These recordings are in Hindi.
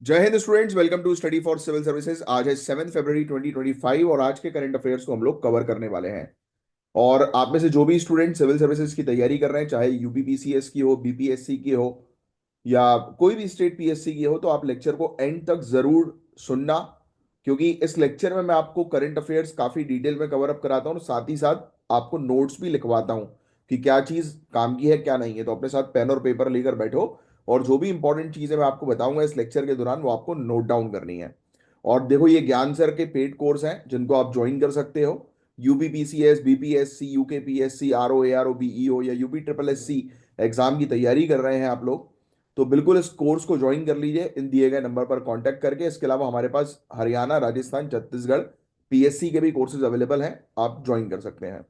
जय Hind students, welcome to study for civil services. आज है 7 फरवरी 2025 और आज के करंट अफेयर्स को हम लोग कवर करने वाले हैं। और आप में से जो भी स्टूडेंट सिविल सर्विसेज की तैयारी कर रहे हैं, चाहे यूपीपीसीएस की हो, बीपीएससी की हो या कोई भी स्टेट पीएससी की हो, तो आप लेक्चर को एंड तक जरूर सुनना, क्योंकि इस लेक्चर में मैं आपको करंट अफेयर्स काफी डिटेल में कवर अप कराता हूँ और साथ ही साथ आपको नोट्स भी लिखवाता हूँ कि क्या चीज काम की है क्या नहीं है। तो अपने साथ पेन और पेपर लेकर बैठो और जो भी इंपॉर्टेंट चीजें मैं आपको बताऊंगा इस लेक्चर के दौरान वो आपको नोट डाउन करनी है। और देखो, ये ज्ञान सर के पेड कोर्स हैं जिनको आप ज्वाइन कर सकते हो। UPPCS, BPSC, UKPSC, RO BEO या यूपी ट्रिपल एससी एग्जाम की तैयारी कर रहे हैं आप लोग, तो बिल्कुल इस कोर्स को ज्वाइन कर लीजिए इन दिए गए नंबर पर कांटेक्ट करके। इसके अलावा हमारे पास हरियाणा, राजस्थान, छत्तीसगढ़ पीएससी के भी कोर्सेज अवेलेबल हैं, आप ज्वाइन कर सकते हैं।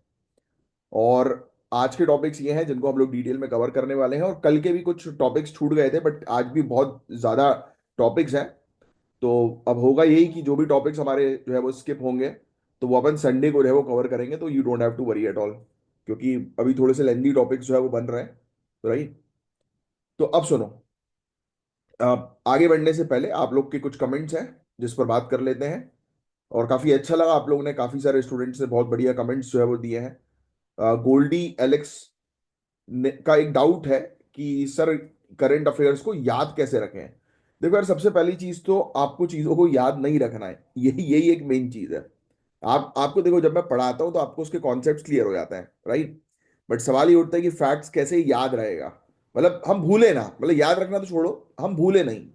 और आज के टॉपिक्स ये हैं जिनको हम लोग डिटेल में कवर करने वाले हैं, और कल के भी कुछ टॉपिक्स छूट गए थे बट आज भी बहुत ज़्यादा टॉपिक्स हैं। तो अब होगा यही कि जो भी टॉपिक्स हमारे जो है वो स्किप होंगे तो वो अपन संडे को जो है वो कवर करेंगे, तो you don't have to worry at all, क्योंकि अभी थोड़े से लेंदी टॉपिक्स जो है वो बन रहे हैं। राइट। तो अब सुनो, आगे बढ़ने से पहले आप लोग के कुछ कमेंट्स हैं जिस पर बात कर लेते हैं। और काफ़ी अच्छा लगा, आप लोगों ने काफ़ी सारे स्टूडेंट्स ने बहुत बढ़िया कमेंट्स जो है वो दिए हैं। गोल्डी एलेक्स का एक डाउट है कि सर करंट अफेयर्स को याद कैसे रखें। देखो यार, सबसे पहली चीज तो आपको चीजों को याद नहीं रखना है, यही यही एक मेन चीज है। आपको देखो, जब मैं पढ़ाता हूं तो आपको उसके कॉन्सेप्ट्स क्लियर हो जाते हैं, राइट। बट सवाल ये उठता है कि फैक्ट्स कैसे याद रहेगा, मतलब हम भूले ना, मतलब याद रखना तो छोड़ो, हम भूले नहीं।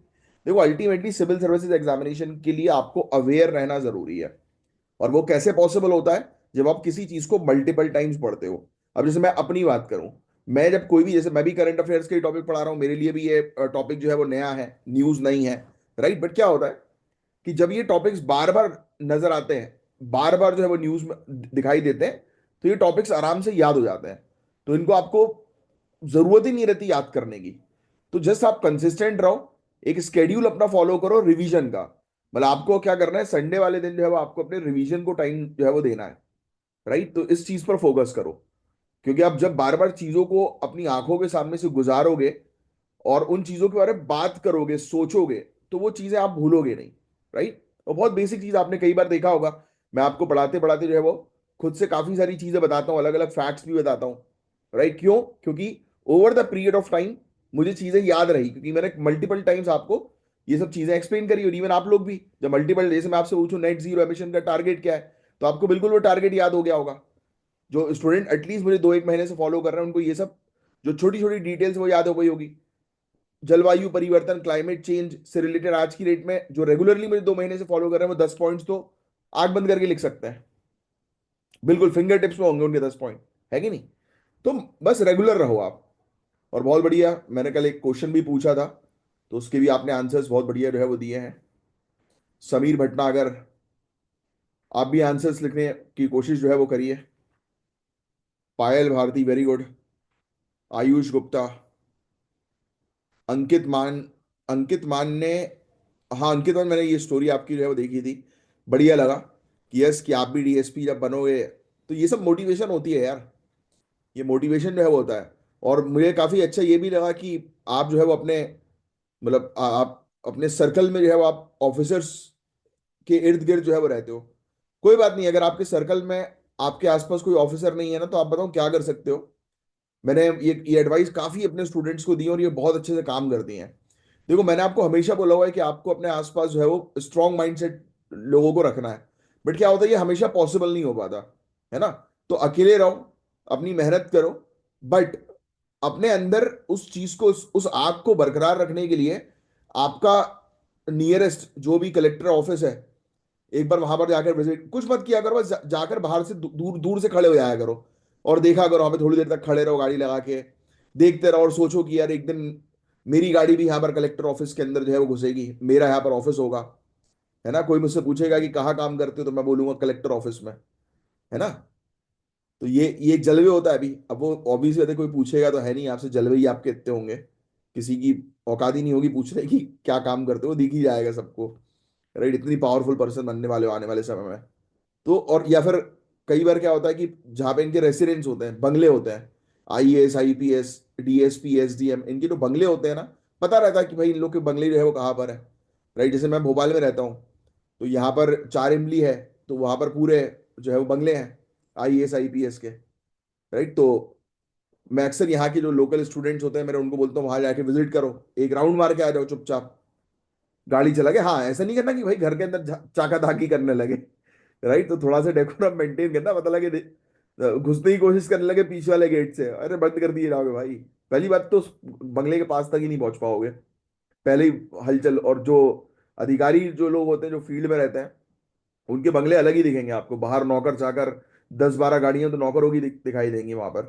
देखो, अल्टीमेटली सिविल सर्विसेज एग्जामिनेशन के लिए आपको अवेयर रहना जरूरी है। और वो कैसे पॉसिबल होता है, जब आप किसी चीज को मल्टीपल टाइम्स पढ़ते हो। अब जैसे मैं अपनी बात करूं, मैं जब कोई भी, जैसे मैं भी करंट अफेयर्स के टॉपिक पढ़ा रहा हूं, मेरे लिए भी ये टॉपिक जो है वो नया है, न्यूज नहीं है। राइट। बट क्या होता है कि जब ये टॉपिक्स बार बार नजर आते हैं, बार बार जो है वो न्यूज में दिखाई देते हैं, तो ये टॉपिक्स आराम से याद हो जाते हैं। तो इनको आपको जरूरत ही नहीं रहती याद करने की। तो जस्ट आप कंसिस्टेंट रहो, एक स्केड्यूल अपना फॉलो करो रिवीजन का। मतलब आपको क्या करना है, संडे वाले दिन जो है वो आपको अपने रिवीजन को टाइम जो है वो देना है। राइट। तो इस चीज पर फोकस करो, क्योंकि आप जब बार बार चीजों को अपनी आंखों के सामने से गुजारोगे और उन चीजों के बारे में बात करोगे, सोचोगे, तो वो चीजें आप भूलोगे नहीं। राइट। और बहुत बेसिक चीज आपने कई बार देखा होगा, मैं आपको पढ़ाते पढ़ाते जो है वो खुद से काफी सारी चीजें बताता हूँ, अलग अलग फैक्ट्स भी बताता हूँ। राइट। क्यों? क्योंकि over the period of time मुझे चीजें याद रही, क्योंकि मैंने मल्टीपल टाइम्स आपको ये सब चीजें एक्सप्लेन करी। और इवन आप लोग भी जब मल्टीपल, जैसे मैं आपसे पूछूं नेट जीरो एमिशन का टारगेट क्या है, तो आपको बिल्कुल वो टारगेट याद हो गया होगा। जो स्टूडेंट एटलीस्ट मुझे 2-1 महीने से फॉलो कर रहे हैं उनको ये सब जो छोटी छोटी डिटेल्स वो याद हो गई होगी। जलवायु परिवर्तन, क्लाइमेट चेंज से रिलेटेड आज की डेट में जो रेगुलरली मुझे 2 महीने से फॉलो कर रहे हैं, वो 10 पॉइंट्स तो आंख बंद करके लिख सकते हैं, बिल्कुल फिंगर टिप्स में होंगे उनके 10 पॉइंट, है कि नहीं। तो बस रेगुलर रहो आप। और बहुत बढ़िया, मैंने कल एक क्वेश्चन भी पूछा था, तो उसके भी आपने आंसर्स बहुत बढ़िया जो है वो दिए हैं। समीर भटनागर, आप भी आंसर्स लिखने की कोशिश जो है वो करिए। पायल भारती, वेरी गुड। आयुष गुप्ता, अंकित मान, अंकित मान ने, हाँ अंकित मान, मैंने ये स्टोरी आपकी जो है वो देखी थी, बढ़िया लगा कि यस कि आप भी डीएसपी जब बनोगे, तो ये सब मोटिवेशन होती है यार, ये मोटिवेशन जो है वो होता है। और मुझे काफी अच्छा ये भी लगा कि आप जो है वो अपने, मतलब आप अपने सर्कल में जो है वो आप ऑफिसर्स के इर्द गिर्द जो है वो रहते हो। कोई बात नहीं, अगर आपके सर्कल में आपके आसपास कोई ऑफिसर नहीं है ना, तो आप बताओ क्या कर सकते हो। मैंने ये एडवाइस काफी अपने स्टूडेंट्स को दी है और ये बहुत अच्छे से काम करती हैं। देखो, मैंने आपको हमेशा बोला हुआ है कि आपको अपने आसपास जो है वो स्ट्रांग माइंडसेट लोगों को रखना है। बट क्या होता है, ये हमेशा पॉसिबल नहीं हो पाता, है ना। तो अकेले रहो, अपनी मेहनत करो, बट अपने अंदर उस चीज को, उस आग को बरकरार रखने के लिए आपका नियरेस्ट जो भी कलेक्टर ऑफिस है, एक बार वहां पर जाकर विजिट, कुछ मत किया करो, बस जाकर बाहर से दूर दूर से खड़े हो जाया करो और देखा करो, वहां पे थोड़ी देर तक खड़े रहो गाड़ी लगा के, देखते रहो और सोचो कि यार एक दिन मेरी गाड़ी भी यहाँ पर कलेक्टर ऑफिस के अंदर जो है वो घुसेगी, मेरा यहाँ पर ऑफिस होगा, है ना। कोई मुझसे पूछेगा कि कहाँ काम करते हो, तो मैं बोलूंगा कलेक्टर ऑफिस में, है ना। तो ये एक जलवे होता है अभी। अब वो ऑब्वियस बात है, कोई पूछेगा तो है नहीं आपसे, जलवे ही आपके इतने होंगे, किसी की औकात ही नहीं होगी पूछने की क्या काम करते हो, दिख ही जाएगा सबको। राइट। इतनी पावरफुल पर्सन बनने वाले हो आने वाले समय में। तो और या फिर कई बार क्या होता है कि जहाँ पे इनके रेसिडेंस होते हैं, बंगले होते हैं, आईएएस, आईपीएस, डीएसपी, एसडीएम, इनके जो बंगले होते हैं ना, पता रहता है कि भाई इन लोग के बंगले जो है वो कहाँ पर है। राइट, जैसे मैं भोपाल में रहता हूँ, तो यहाँ पर 4 इमली है, तो वहां पर पूरे जो है वो बंगले हैं आईएएस आईपीएस के। राइट, तो मैं अक्सर यहाँ के जो लोकल स्टूडेंट्स होते हैं मेरे, उनको बोलता हूँ वहां जाके विजिट करो, एक राउंड मार के आ जाओ चुपचाप, गाड़ी चला के। हाँ, ऐसा नहीं करना कि भाई घर के अंदर चाका धाकी करने लगे। राइट, तो थोड़ा सा डेकोरम मेंटेन करना, पता लगे घुसने की कोशिश करने लगे पीछे वाले गेट से, अरे बंद कर दिए जाओगे भाई। पहली बात तो उस बंगले के पास तक ही नहीं पहुंच पाओगे, पहले ही हलचल। और जो अधिकारी जो लोग होते हैं जो फील्ड में रहते हैं, उनके बंगले अलग ही दिखेंगे आपको, बाहर नौकर चाकर 10-12 गाड़ियां तो नौकरों की दिखाई देंगी वहां पर।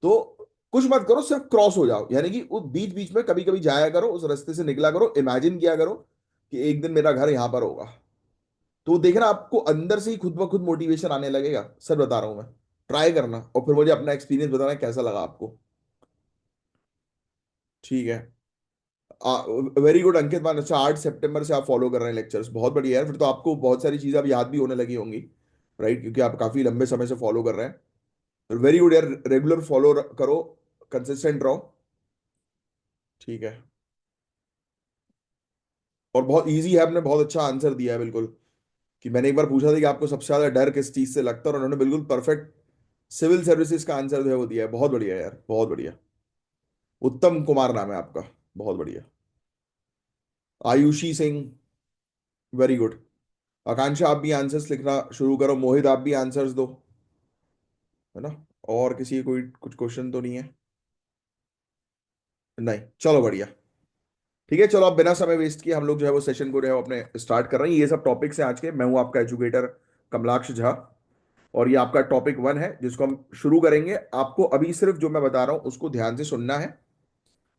तो कुछ मत करो, सिर्फ क्रॉस हो जाओ, यानी कि वो बीच बीच में कभी कभी जाया करो, उस रास्ते से निकला करो, इमेजिन किया करो कि एक दिन मेरा घर यहां पर होगा। तो देखना आपको अंदर से ही खुद ब खुद मोटिवेशन आने लगेगा, सर बता रहा हूं मैं। ट्राई करना और फिर मुझे अपना एक्सपीरियंस बताना कैसा लगा आपको। ठीक है। वेरी गुड अंकित मान, अच्छा 8 सितंबर से आप फॉलो कर रहे हैं लेक्चर्स, बहुत बढ़िया यार, फिर तो आपको बहुत सारी चीजें अब याद भी होने लगी होंगी। राइट, क्योंकि आप काफी लंबे समय से फॉलो कर रहे हैं। वेरी गुड यार, रेगुलर फॉलो करो, कंसिस्टेंट रहो। ठीक है। और बहुत इजी है, आपने बहुत अच्छा आंसर दिया है बिल्कुल। कि मैंने एक बार पूछा था कि आपको सबसे ज्यादा डर किस चीज से लगता है, और उन्होंने बिल्कुल परफेक्ट सिविल सर्विसेज का आंसर जो है वो दिया है। बहुत बढ़िया यार, बहुत बढ़िया। उत्तम कुमार नाम है आपका, बहुत बढ़िया। Ayushi Singh, very good. आकांक्षा आप भी आंसर्स लिखना शुरू करो, मोहित आप भी आंसर्स दो, है ना। और किसी कोई कुछ क्वेश्चन तो नहीं है? नहीं, चलो बढ़िया। ठीक है, चलो आप बिना समय वेस्ट किए हम लोग जो है वो सेशन को जो है वो अपने स्टार्ट कर रहे हैं। ये सब टॉपिक्स हैं आज के। मैं हूं आपका एजुकेटर कमलाक्ष झा, और ये आपका टॉपिक 1 है जिसको हम शुरू करेंगे। आपको अभी सिर्फ जो मैं बता रहा हूं उसको ध्यान से सुनना है,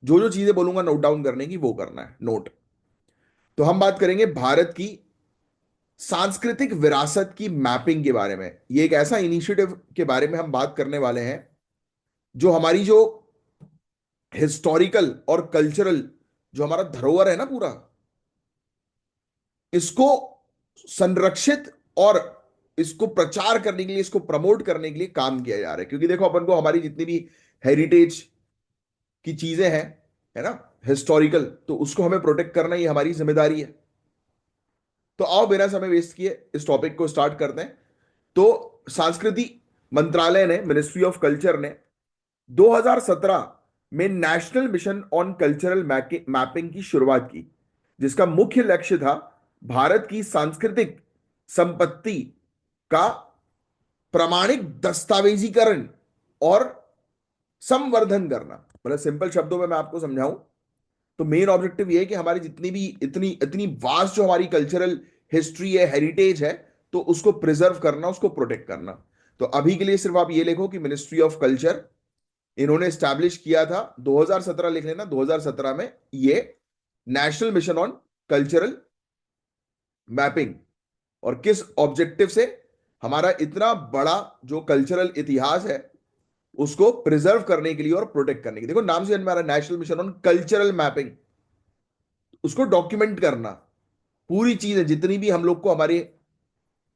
जो जो चीजें बोलूंगा नोट डाउन करने की वो करना है, नोट। तो हम बात करेंगे भारत की सांस्कृतिक विरासत की मैपिंग के बारे में। ये एक ऐसा इनिशिएटिव के बारे में हम बात करने वाले हैं, जो हमारी जो हिस्टोरिकल और कल्चरल जो हमारा धरोहर है ना पूरा, इसको संरक्षित और इसको प्रचार करने के लिए, इसको प्रमोट करने के लिए काम किया जा रहा है। क्योंकि देखो अपन को हमारी जितनी भी हेरिटेज की चीजें हैं, है ना, हिस्टोरिकल, तो उसको हमें प्रोटेक्ट करना ही हमारी जिम्मेदारी है। तो आओ बिना समय वेस्ट किए इस टॉपिक को स्टार्ट करते हैं। तो संस्कृति मंत्रालय ने, मिनिस्ट्री ऑफ कल्चर ने 2017 में national mission on cultural mapping की शुरुआत की, जिसका मुख्य लक्ष्य था भारत की सांस्कृतिक संपत्ति का प्रामाणिक दस्तावेजीकरण और संवर्धन करना। मतलब सिंपल शब्दों में मैं आपको समझाऊं तो मेन ऑब्जेक्टिव ये है कि हमारी जितनी भी इतनी इतनी वास्ट जो हमारी कल्चरल हिस्ट्री है, हेरिटेज है, तो उसको प्रिजर्व करना, उसको प्रोटेक्ट करना। तो अभी के लिए सिर्फ आप ये लिखो कि मिनिस्ट्री ऑफ कल्चर, इन्होंने स्टैब्लिश किया था 2017, लिख लेना 2017 में, ये national mission on cultural mapping. और किस ऑब्जेक्टिव से? हमारा इतना बड़ा जो कल्चरल इतिहास है उसको प्रिजर्व करने के लिए और प्रोटेक्ट करने के लिए। देखो नाम से हमारा national mission on cultural mapping, उसको डॉक्यूमेंट करना, पूरी चीजें जितनी भी हम लोग को हमारे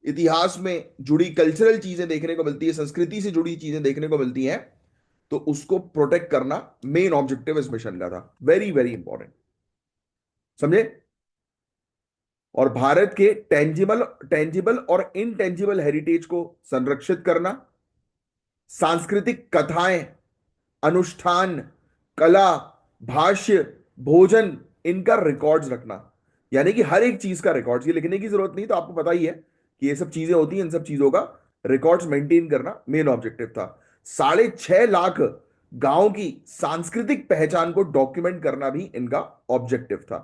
इतिहास में जुड़ी कल्चरल चीजें देखने को मिलती है, संस्कृति से जुड़ी चीजें देखने को मिलती हैं, तो उसको प्रोटेक्ट करना मेन ऑब्जेक्टिव इस मिशन का था। वेरी वेरी इंपॉर्टेंट, समझे। और भारत के टेंजिबल टेंजिबल और इनटेंजिबल हेरिटेज को संरक्षित करना, सांस्कृतिक कथाएं, अनुष्ठान, कला, भाष्य, भोजन, इनका रिकॉर्ड्स रखना। यानी कि हर एक चीज का रिकॉर्ड्स, ये लिखने की जरूरत नहीं, तो आपको पता ही है कि ये सब चीजें होती हैं, इन सब चीजों का रिकॉर्ड्स मेंटेन करना मेन ऑब्जेक्टिव था। 6.5 लाख गांव की सांस्कृतिक पहचान को डॉक्यूमेंट करना भी इनका ऑब्जेक्टिव था।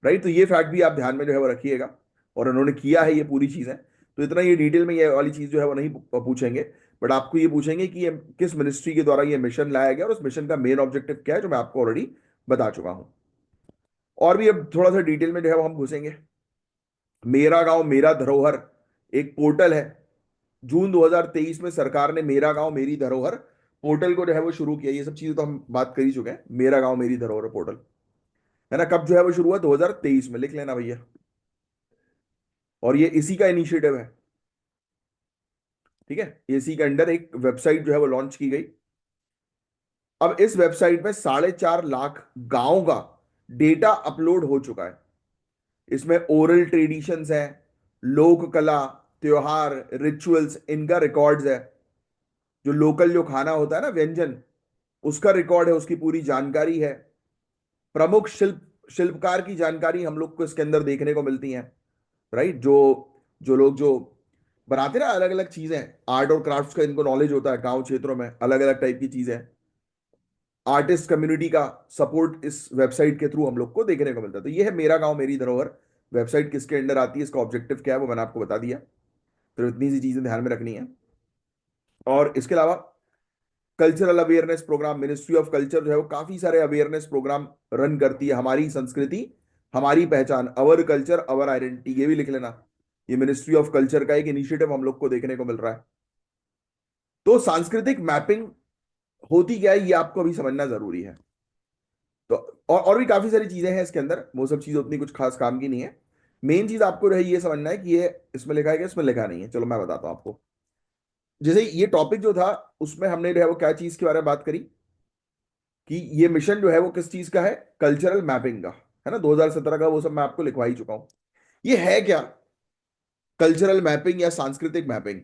राइट, तो ये फैक्ट भी आप ध्यान में जो है वो रखिएगा। और उन्होंने किया है ये पूरी चीजें। तो इतना ये डिटेल में ये वाली चीज जो है वो नहीं पूछेंगे, बट आपको ये पूछेंगे कि ये किस मिनिस्ट्री के द्वारा ये मिशन लाया गया और उस मिशन का मेन ऑब्जेक्टिव क्या है, जो मैं आपको ऑलरेडी बता चुका हूं। और भी अब थोड़ा सा डिटेल में जो है वो हम घुसेंगे। मेरा गांव मेरा धरोहर एक पोर्टल है। जून 2023 में सरकार ने मेरा गांव मेरी धरोहर पोर्टल को जो है वो शुरू किया। ये सब चीजें तो हम बात कर ही चुके हैं, मेरा गांव मेरी धरोहर पोर्टल, है ना। कब जो है वो शुरू हुआ? 2023 में, लिख लेना भैया। और ये इसी का इनिशिएटिव है, ठीक है। इसी के अंडर एक वेबसाइट जो है वो लॉन्च की गई। अब इस वेबसाइट में 4.5 लाख गांव का डेटा अपलोड हो चुका है। इसमें ओरल ट्रेडिशंस है, लोक कला, त्योहार, रिचुअल्स, इनका रिकॉर्ड्स है। जो लोकल जो खाना होता है ना, व्यंजन, उसका रिकॉर्ड है, उसकी पूरी जानकारी है। प्रमुख शिल्पकार की जानकारी हम लोग को इसके अंदर देखने को मिलती है। राइट, जो जो लोग जो बनाते हैं ना अलग अलग चीजें, आर्ट और क्राफ्ट्स का इनको नॉलेज होता है, गांव क्षेत्रों में अलग अलग टाइप की चीजें, आर्टिस्ट कम्युनिटी का सपोर्ट इस वेबसाइट के थ्रू हम लोग को देखने को मिलता है। तो ये है मेरा गांव मेरी धरोहर वेबसाइट, किसके अंडर आती है, इसका ऑब्जेक्टिव क्या है वो मैंने आपको बता दिया। तो इतनी सी चीजें ध्यान में रखनी है। और इसके अलावा cultural awareness programme, ministry of culture जो है वो काफी सारे अवेयरनेस प्रोग्राम रन करती है। हमारी संस्कृति हमारी पहचान, अवर कल्चर अवर आइडेंटिटी, ये भी लिख लेना। ये मिनिस्ट्री ऑफ कल्चर का एक इनिशिएटिव हम लोग को देखने को मिल रहा है। तो सांस्कृतिक मैपिंग होती क्या है ये आपको अभी समझना जरूरी है। तो और भी काफी सारी चीजें हैं इसके अंदर, वो सब चीजें उतनी कुछ खास काम की नहीं है। मेन चीज आपको रही ये समझना है कि ये इसमें लिखा है कि इसमें लिखा नहीं है। चलो मैं बताता हूं आपको। जैसे ये टॉपिक जो था उसमें हमने जो है वो क्या चीज के बारे में बात करी, कि ये मिशन जो है वो किस चीज का है, कल्चरल मैपिंग का है ना, 2017 का, वो सब मैं आपको लिखवा ही चुका हूं। ये है क्या कल्चरल मैपिंग या सांस्कृतिक मैपिंग?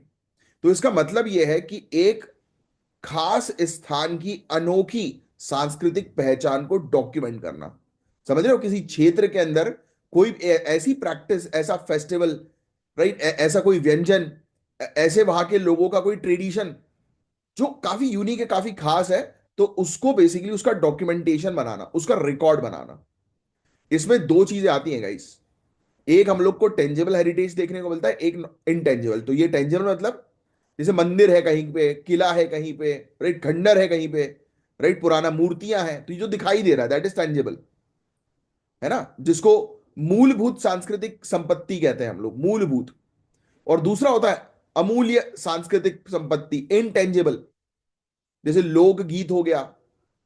तो इसका मतलब ये है कि एक खास स्थान की अनोखी सांस्कृतिक पहचान को डॉक्यूमेंट करना। समझ रहे हो, किसी क्षेत्र के अंदर कोई ऐसी प्रैक्टिस, ऐसा फेस्टिवल, राइट, ऐसा कोई व्यंजन, ऐसे वहां के लोगों का कोई ट्रेडिशन जो काफी यूनिक है, काफी खास है, तो उसको बेसिकली उसका डॉक्यूमेंटेशन बनाना, उसका रिकॉर्ड बनाना। इसमें दो चीजें आती हैं गाइस। एक हम लोग को टेंजेबल हेरिटेज देखने को मिलता है, एक इनटेंजेबल। तो ये टेंजेबल मतलब जैसे मंदिर है कहीं पे, किला है कहीं पे, राइट, खंडर है कहीं पे, राइट, पुराना मूर्तियां हैं, तो ये जो दिखाई दे रहा है दैट इज टेंजेबल, है ना, जिसको मूलभूत सांस्कृतिक संपत्ति कहते हैं हम लोग, मूलभूत। और दूसरा होता है अमूल्य सांस्कृतिक संपत्ति, इनटेंजेबल। जैसे लोकगीत हो गया,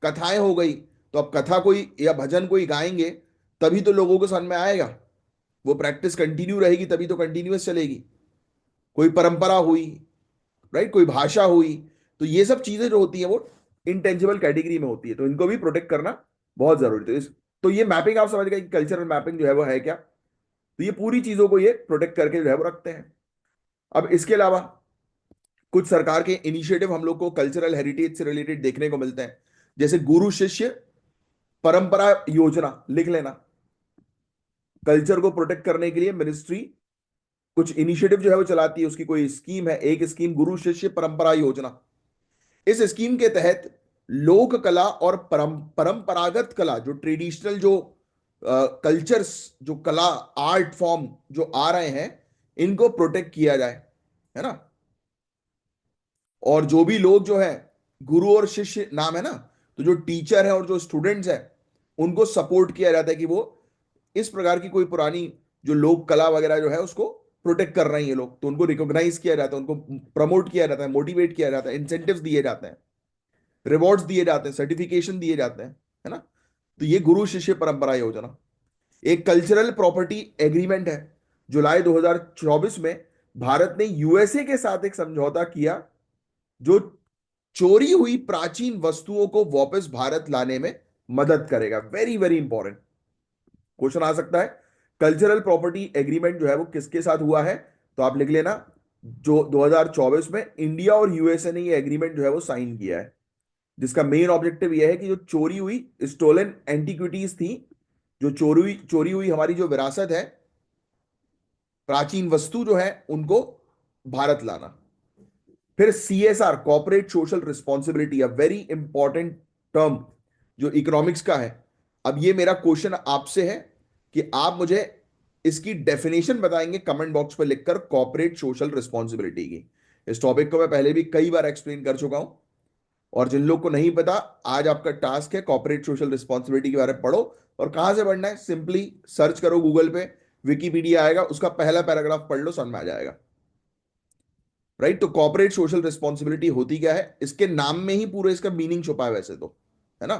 कथाएं हो गई। तो अब कथा कोई या भजन कोई गाएंगे तभी तो लोगों को समझ में आएगा, वो प्रैक्टिस कंटिन्यू रहेगी तभी तो कंटिन्यूअस चलेगी। कोई परंपरा हुई, राइट, कोई भाषा हुई। तो ये सब चीजें जो होती है वो इंटेंजिबल कैटेगरी में होती है, तो इनको भी प्रोटेक्ट करना बहुत जरूरी है। तो ये मैपिंग आप समझ गए कि कल्चरल मैपिंग जो है वो है क्या। तो ये पूरी चीजों को ये प्रोटेक्ट करके जो है वो रखते हैं। अब इसके अलावा कुछ सरकार के इनिशिएटिव हम लोग को कल्चरल हेरिटेज से रिलेटेड देखने को मिलते हैं। जैसे गुरु शिष्य परंपरा योजना, लिख लेना। कल्चर को प्रोटेक्ट करने के लिए मिनिस्ट्री कुछ इनिशिएटिव जो है वो चलाती है, उसकी कोई स्कीम है, एक स्कीम गुरु शिष्य परंपरा योजना। इस स्कीम के तहत लोक कला और परंपरागत कला, जो ट्रेडिशनल जो कल्चर्स, जो कला आर्ट फॉर्म जो आ रहे हैं, इनको प्रोटेक्ट किया जाए, है ना। और जो भी लोग जो है, गुरु और शिष्य नाम है ना, तो जो टीचर है और जो स्टूडेंट्स है उनको सपोर्ट किया जाता है कि वो इस प्रकार की कोई पुरानी जो लोक कला वगैरह जो है उसको प्रोटेक्ट कर रहे हैं ये लोग, तो उनको रिकॉग्नाइज किया जाता है, उनको प्रमोट किया जाता है, मोटिवेट किया जाता है, इंसेंटिव्स दिए जाते हैं, रिवॉर्ड्स दिए जाते हैं, सर्टिफिकेशन दिए जाते हैं, है ना। तो ये गुरु शिष्य परंपरा योजना। एक कल्चरल प्रॉपर्टी एग्रीमेंट है। जुलाई 2024 में भारत ने यूएसए के साथ एक समझौता किया जो चोरी हुई प्राचीन वस्तुओं को वापस भारत लाने में मदद करेगा। वेरी वेरी इंपॉर्टेंट क्वेश्चन आ सकता है, कल्चरल प्रॉपर्टी एग्रीमेंट जो है वो किसके साथ हुआ है? तो आप लिख लेना, जो 2024 में इंडिया और यूएसए ने ये एग्रीमेंट जो है वो साइन किया है, जिसका मेन ऑब्जेक्टिव यह है कि जो चोरी हुई स्टोलन एंटिक्विटीज थी, जो चोरी हुई हमारी जो विरासत है, प्राचीन वस्तु जो है, उनको भारत लाना। फिर CSR, corporate social responsibility, a very important term जो इकोनॉमिक्स का है। अब ये मेरा क्वेश्चन आपसे है कि आप मुझे इसकी डेफिनेशन बताएंगे कमेंट बॉक्स पर लिखकर, कॉर्पोरेट सोशल रिस्पॉन्सिबिलिटी की। इस टॉपिक को मैं पहले भी कई बार एक्सप्लेन कर चुका हूं, और जिन लोग को नहीं पता, आज आपका टास्क है कॉर्पोरेट सोशल रिस्पॉन्सिबिलिटी के बारे में पढ़ो। और कहां से पढ़ना है, सिंपली सर्च करो गूगल पे, विकीपीडिया आएगा, उसका पहला पैराग्राफ पढ़ लो, समझ में आ जाएगा। राइट, तो कॉर्पोरेट सोशल रिस्पॉन्सिबिलिटी होती क्या है, इसके नाम में ही पूरे इसका मीनिंग छुपा है वैसे तो, है ना।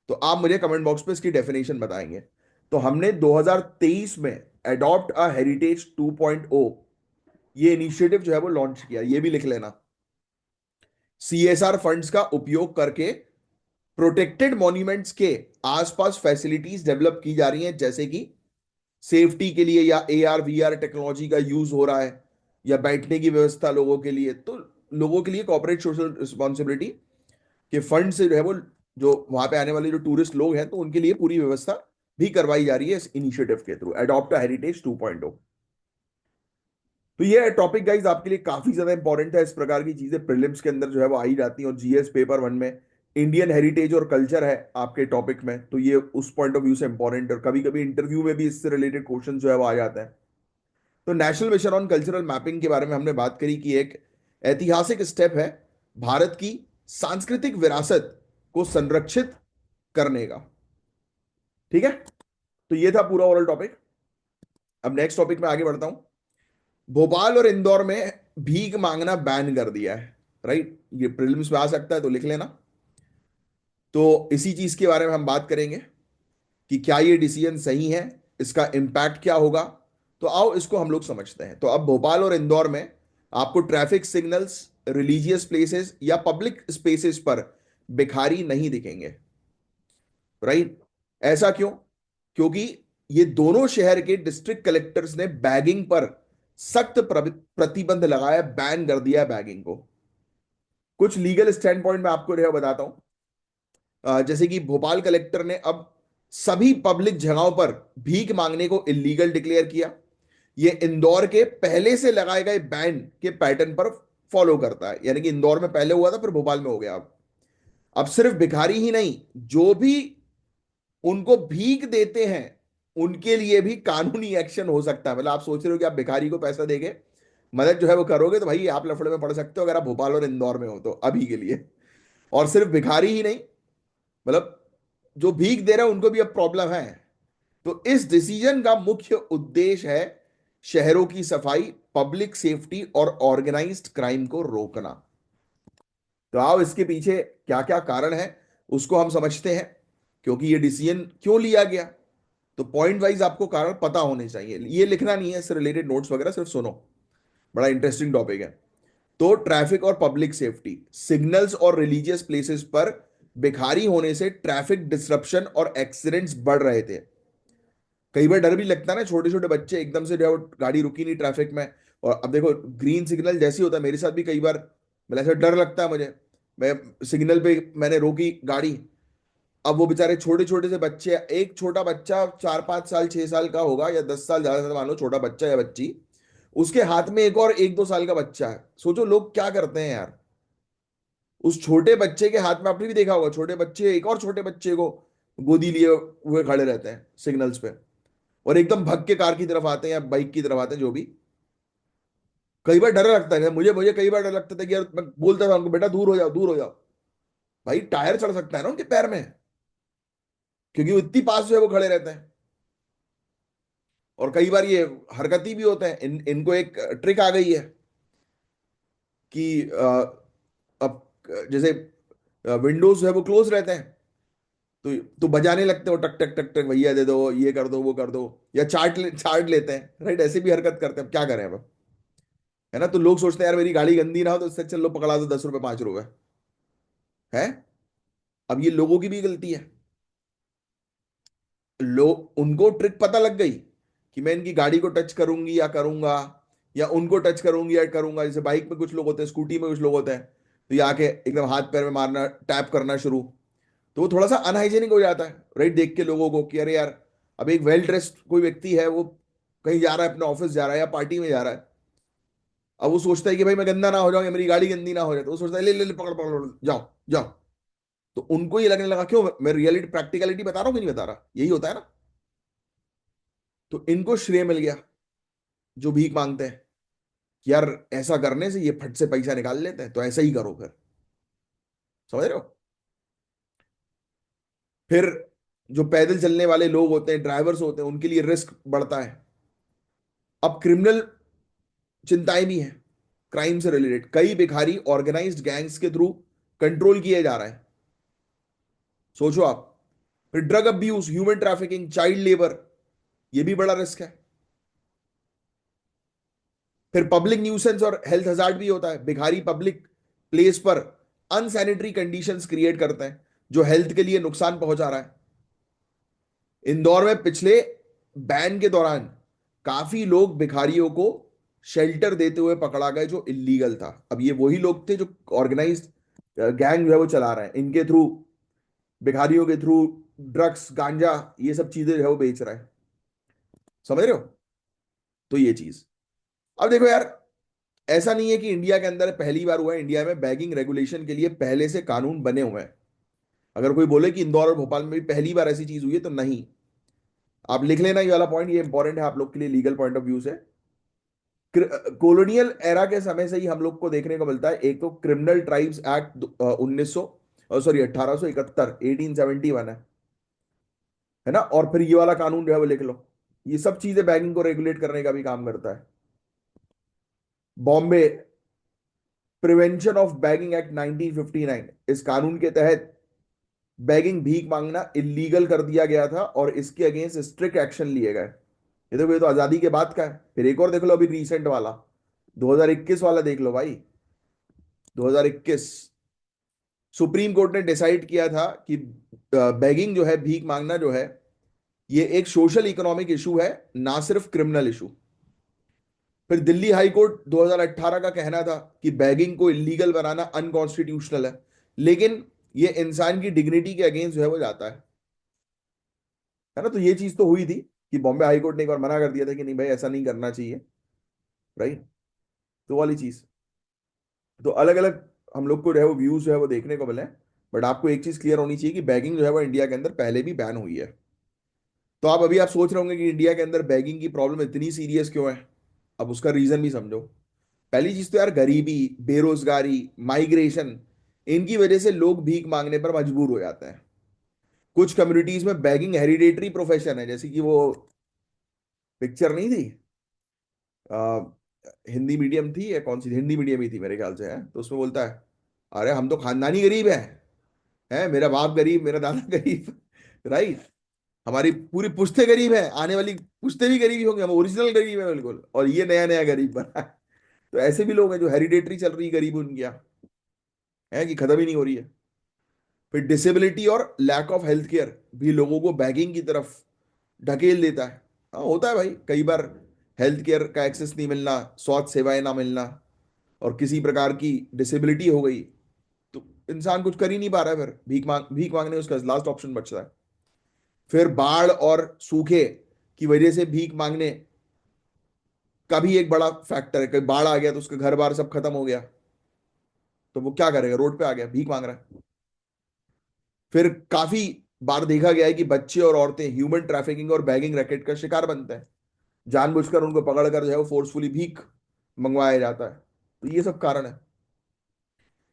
तो आप मुझे कमेंट बॉक्स पे इसकी डेफिनेशन बताएंगे। तो हमने 2023 में अडॉप्ट अ हेरिटेज 2.0 ये इनिशिएटिव जो है वो लॉन्च किया, ये भी लिख लेना। सीएसआर फंड्स का उपयोग करके प्रोटेक्टेड मॉन्यूमेंट्स के आसपास फैसिलिटीज डेवलप की जा रही हैं, जैसे कि सेफ्टी के लिए या AR VR टेक्नोलॉजी का यूज हो रहा है, या बैठने की व्यवस्था लोगों के लिए, तो लोगों के लिए कॉर्पोरेट सोशल रिस्पॉन्सिबिलिटी के फंड से जो है वो, जो वहां पे आने वाले जो टूरिस्ट लोग हैं, तो उनके लिए पूरी व्यवस्था भी करवाई जा रही है इस इनिशिएटिव के थ्रू, अडॉप्ट हेरिटेज 2.0। तो ये टॉपिक गाइज आपके लिए काफी ज्यादा इंपॉर्टेंट है। इस प्रकार की चीजें प्रीलिम्स के अंदर जो है वो आई जाती हैं, और GS पेपर 1 में इंडियन हेरिटेज और कल्चर है आपके टॉपिक में, तो ये उस पॉइंट ऑफ व्यू से इंपॉर्टेंट है, और कभी कभी इंटरव्यू में भी इससे रिलेटेड क्वेश्चन जो है वो आ जाते हैं। तो national mission on cultural mapping के बारे में हमने बात करी कि एक ऐतिहासिक स्टेप है भारत की सांस्कृतिक विरासत को संरक्षित करने का। ठीक है, तो ये था पूरा ओवरऑल टॉपिक। अब नेक्स्ट टॉपिक में आगे बढ़ता हूं। भोपाल और इंदौर में भीख मांगना बैन कर दिया है, राइट? ये प्रीलिम्स में आ सकता है, तो लिख लेना। तो इसी चीज के बारे में हम बात करेंगे कि क्या ये डिसीजन सही है, इसका इम्पैक्ट क्या होगा। तो आओ इसको हम लोग समझते हैं। तो अब भोपाल और इंदौर में आपको ट्रैफिक सिग्नल्स, रिलीजियस प्लेसेस या पब्लिक स्पेसेस पर भिखारी नहीं दिखेंगे, राइट? ऐसा क्यों? क्योंकि ये दोनों शहर के डिस्ट्रिक्ट कलेक्टर्स ने बैगिंग पर सख्त प्रतिबंध लगाया, बैन कर दिया है बैगिंग को। कुछ लीगल स्टैंड पॉइंट में आपको जो है बताता हूं। जैसे कि भोपाल कलेक्टर ने अब सभी पब्लिक जगहों पर भीख मांगने को इलीगल डिक्लेयर किया। यह इंदौर के पहले से लगाए गए बैन के पैटर्न पर फॉलो करता है, यानी कि इंदौर में पहले हुआ था, फिर भोपाल में हो गया। अब सिर्फ भिखारी ही नहीं, जो भी उनको भीख देते हैं उनके लिए भी कानूनी एक्शन हो सकता है। मतलब आप सोच रहे हो कि आप भिखारी को पैसा देके मदद जो है वो करोगे, तो भाई आप लफड़े में पड़ सकते हो अगर आप भोपाल और इंदौर में हो तो, अभी के लिए। और सिर्फ भिखारी ही नहीं, मतलब जो भीख दे रहे हैं उनको भी अब प्रॉब्लम है। तो इस डिसीजन का मुख्य उद्देश्य है शहरों की सफाई, पब्लिक सेफ्टी और ऑर्गेनाइज्ड क्राइम को रोकना। तो आओ इसके पीछे क्या क्या कारण है उसको हम समझते हैं, क्योंकि ये डिसीजन क्यों लिया गया। तो पॉइंट वाइज आपको कारण पता होने चाहिए, ये लिखना नहीं है, इससे रिलेटेड नोट्स वगैरह सिर्फ सुनो, बड़ा इंटरेस्टिंग टॉपिक है। तो ट्रैफिक और पब्लिक सेफ्टी, सिग्नल्स और रिलीजियस प्लेसेस पर भिखारी होने से ट्रैफिक डिसरप्शन और एक्सीडेंट्स बढ़ रहे थे। कई बार डर भी लगता है ना, छोटे छोटे बच्चे एकदम से जो है वो गाड़ी रुकी नहीं ट्रैफिक में, और अब देखो ग्रीन सिग्नल जैसे ही होता है, मेरे साथ भी कई बार, मतलब ऐसा डर लगता है मुझे, मैं सिग्नल पे मैंने रोकी गाड़ी। अब वो बेचारे छोटे छोटे से बच्चे, एक छोटा बच्चा 4-5 साल 6 साल का होगा, या 10 साल, ज्यादा से मान लो छोटा बच्चा या बच्ची, उसके हाथ में एक और 1-2 साल का बच्चा है। सोचो लोग क्या करते हैं यार। उस छोटे बच्चे के हाथ में, आपने भी देखा होगा, छोटे बच्चे एक और छोटे बच्चे को गोदी लिए हुए खड़े रहते हैं सिग्नल्स पे, और एकदम भग के कार की तरफ आते हैं या बाइक की तरफ आते हैं, जो भी। कई बार डर लगता है मुझे मुझे कई बार डर लगता था कि यार, मैं बोलता था उनको, बेटा दूर हो जाओ, दूर हो जाओ। भाई टायर चढ़ सकता है ना उनके पैर में, क्योंकि वो इतनी पास जो है वो खड़े रहते हैं। और कई बार ये हरकती भी होते हैं, इनको एक ट्रिक आ गई है कि अब जैसे विंडोज है वो क्लोज रहते हैं, तो बजाने लगते हो, टक टक टक टक, भैया दे दो, ये कर दो, वो कर दो, या चार्ट लेते हैं, राइट? ऐसे भी हरकत करते हैं, अब क्या करें अब, है ना? तो लोग सोचते हैं यार मेरी गाड़ी गंदी ना हो, तो इससे चलो पकड़ा दो, 10 रुपए 5 रुपए, है। अब ये लोगों की भी गलती है। लोग, उनको ट्रिक पता लग गई कि मैं इनकी गाड़ी को टच करूंगी या करूंगा, या उनको टच करूंगी या करूंगा। जैसे बाइक में कुछ लोग होते हैं, स्कूटी में कुछ लोग होते हैं, तो ये आके एकदम हाथ पैर में मारना, टैप करना शुरू। तो वो थोड़ा सा अनहाइजेनिक हो जाता है, राइट? देख के लोगों को कि अरे यार, अब एक वेल ड्रेस्ड कोई व्यक्ति है, वो कहीं जा रहा है, अपने ऑफिस जा रहा है या पार्टी में जा रहा है। अब वो सोचता है कि भाई मैं गंदा ना हो जाऊं या मेरी गाड़ी गंदी ना हो जाए, तो वो सोचता है ले ले ले, पकड़ पकड़ पकड़, जाओ जाओ। तो उनको ये लगने लगा, क्यों, मैं रियलिटी प्रैक्टिकलिटी बता रहा हूँ कि नहीं बता रहा, यही होता है ना। तो इनको श्रेय मिल गया, जो भीख मांगते हैं, कि यार ऐसा करने से ये फट से पैसा निकाल लेते हैं, तो ऐसा ही करो फिर। समझ रहे हो? फिर जो पैदल चलने वाले लोग होते हैं, ड्राइवर्स होते हैं, उनके लिए रिस्क बढ़ता है। अब क्रिमिनल चिंताएं भी हैं, क्राइम से रिलेटेड। कई भिखारी ऑर्गेनाइज्ड गैंग्स के थ्रू कंट्रोल किए जा रहे हैं, सोचो आप। फिर drug abuse, human trafficking, child labour, ये भी बड़ा रिस्क है। फिर पब्लिक न्यूसेंस और हेल्थ हजार्ड भी होता है। भिखारी पब्लिक प्लेस पर अनसैनिटरी कंडीशंस क्रिएट करते हैं, जो हेल्थ के लिए नुकसान पहुंचा रहा है। इंदौर में पिछले बैन के दौरान काफी लोग भिखारियों को शेल्टर देते हुए पकड़ा गए जो इलीगल था। अब ये वही लोग थे जो ऑर्गेनाइज्ड गैंग जो है वो चला रहे हैं, इनके थ्रू, भिखारियों के थ्रू ड्रग्स, गांजा, ये सब चीजें जो है वो बेच रहे हैं। समझ रहे हो? तो ये चीज, अब देखो यार, ऐसा नहीं है कि इंडिया के अंदर पहली बार हुआ है। इंडिया में बैगिंग रेगुलेशन के लिए पहले से कानून बने हुए हैं। अगर कोई बोले कि इंदौर और भोपाल में भी पहली बार ऐसी चीज हुई है, तो नहीं। आप लिख लेना ये वाला पॉइंट, ये इंपॉर्टेंट है आप लोग के लिए लीगल पॉइंट ऑफ व्यू से। कॉलोनियल एरा के समय से ही हम लोग को देखने को मिलता है। एक तो क्रिमिनल ट्राइब्स एक्ट 1900, सॉरी 1871, 1871 है ना। और फिर ये वाला कानून जो है वो लिख लो। ये सब चीजें बैगिंग को रेगुलेट करने का भी काम करता है। Bombay prevention of bagging act 1959, इस कानून के तहत बैगिंग, भीख मांगना इलीगल कर दिया गया था और इसके अगेंस्ट स्ट्रिक्ट एक्शन लिए गए। ये तो आजादी के बाद का है। फिर एक और देख लो, अभी रिसेंट वाला 2021 वाला देख लो भाई। 2021 सुप्रीम कोर्ट ने डिसाइड किया था कि बेगिंग जो है, भीख मांगना जो है, ये एक सोशल इकोनॉमिक इशू है, ना सिर्फ क्रिमिनल इशू। फिर दिल्ली हाई कोर्ट 2018 का कहना था कि बैगिंग को इलीगल बनाना अनकॉन्स्टिट्यूशनल है, लेकिन ये इंसान की डिग्निटी के अगेंस्ट जो है वो जाता है ना। तो ये चीज तो हुई थी कि बॉम्बे हाई कोर्ट ने एक बार मना कर दिया था कि नहीं भाई ऐसा नहीं करना चाहिए, राइट। तो वाली चीज, तो अलग अलग हम लोग को जो है वो व्यूज जो है वो देखने को मिले। बट आपको एक चीज क्लियर होनी चाहिए कि बैगिंग जो है वो इंडिया के अंदर पहले भी बैन हुई है। तो आप अभी आप सोच रहे होंगे कि इंडिया के अंदर बैगिंग की प्रॉब्लम इतनी सीरियस क्यों है। अब उसका रीजन भी समझो। पहली चीज तो यार, गरीबी, बेरोजगारी, माइग्रेशन, इनकी वजह से लोग भीख मांगने पर मजबूर हो जाते हैं। कुछ कम्युनिटीज में बैगिंग हेरिडेटरी प्रोफेशन है, जैसे कि वो पिक्चर नहीं थी, आ, हिंदी मीडियम थी या कौन सी थी? हिंदी मीडियम ही थी मेरे ख्याल से, है। तो उसमें बोलता है, अरे हम तो खानदानी गरीब है, मेरा बाप गरीब, मेरा दादा गरीब, राइट। हमारी पूरी पुश्ते गरीब है, आने वाली पुश्ते भी गरीब ही होंगे, हम ओरिजिनल गरीब है बिल्कुल, और ये नया नया गरीब बना है। तो ऐसे भी लोग हैं जो हेरिडेटरी चल रही गरीब उनकी यहाँ, है कि खत्म ही नहीं हो रही है। फिर डिसेबिलिटी और लैक ऑफ हेल्थ केयर भी लोगों को बैगिंग की तरफ ढकेल देता है। हाँ, होता है भाई कई बार, हेल्थ केयर का एक्सेस नहीं मिलना, स्वास्थ्य सेवाएं ना मिलना, और किसी प्रकार की डिसेबिलिटी हो गई, तो इंसान कुछ कर ही नहीं पा रहा है, फिर भीख मांगने उसका लास्ट ऑप्शन बचता है। फिर बाढ़ और सूखे की वजह से भीख मांगने का भी एक बड़ा फैक्टर है। कहीं बाढ़ आ गया तो उसका घर बार सब खत्म हो गया, तो वो क्या करेगा? रोड पे आ गया, भीख मांग रहा है। फिर काफी बार देखा गया है कि बच्चे और औरतें ह्यूमन ट्रैफिकिंग और बैगिंग रैकेट का शिकार बनते हैं। जानबूझकर उनको पकड़कर जो है वो फोर्सफुली भीख मंगवाया जाता है। तो ये सब कारण है।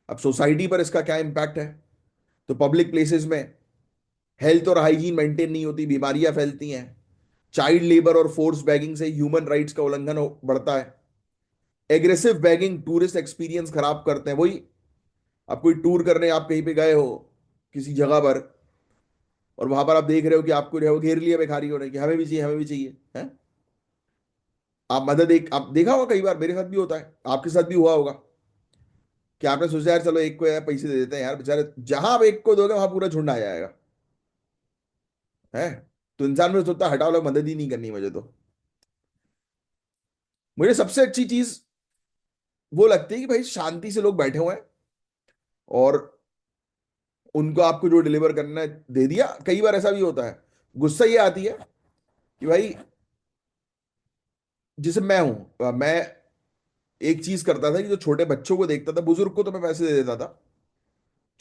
अब सोसाइटी पर इसका क्या इम्पैक्ट है? तो पब्लिक प्लेसेस में हेल्थ और हाइजीन मेंटेन नहीं होती, बीमारियां फैलती हैं। चाइल्ड लेबर और फोर्स बैगिंग से ह्यूमन राइट्स का उल्लंघन बढ़ता है। एग्रेसिव बैगिंग टूरिस्ट एक्सपीरियंस खराब करते हैं। वही, आप कोई टूर करने आप कहीं पे गए हो किसी जगह पर, और वहां पर आप देख रहे हो कि आपको जो है वो घेर लिया भिखारियों ने कि हमें भी चाहिए, हमें भी चाहिए, है। आप मदद, एक आप देखा होगा, कई बार मेरे साथ भी होता है, आपके साथ भी हुआ होगा कि आपने सोचा यार चलो एक को यार पैसे दे देते हैं यार, बेचारे जहां आप एक को दोगे वहां पूरा झुंड आ जाएगा, है। तो इंसान में सोचता है, हटाओ लोग, मदद ही नहीं करनी मुझे तो। मुझे सबसे अच्छी चीज वो लगती है कि भाई शांति से लोग बैठे हुए हैं, और उनको आपको जो डिलीवर करना है दे दिया। कई बार ऐसा भी होता है, गुस्सा ये आती है कि भाई, जैसे मैं हूं, मैं एक चीज करता था कि जो छोटे बच्चों को देखता था, बुजुर्ग को तो मैं पैसे दे देता था,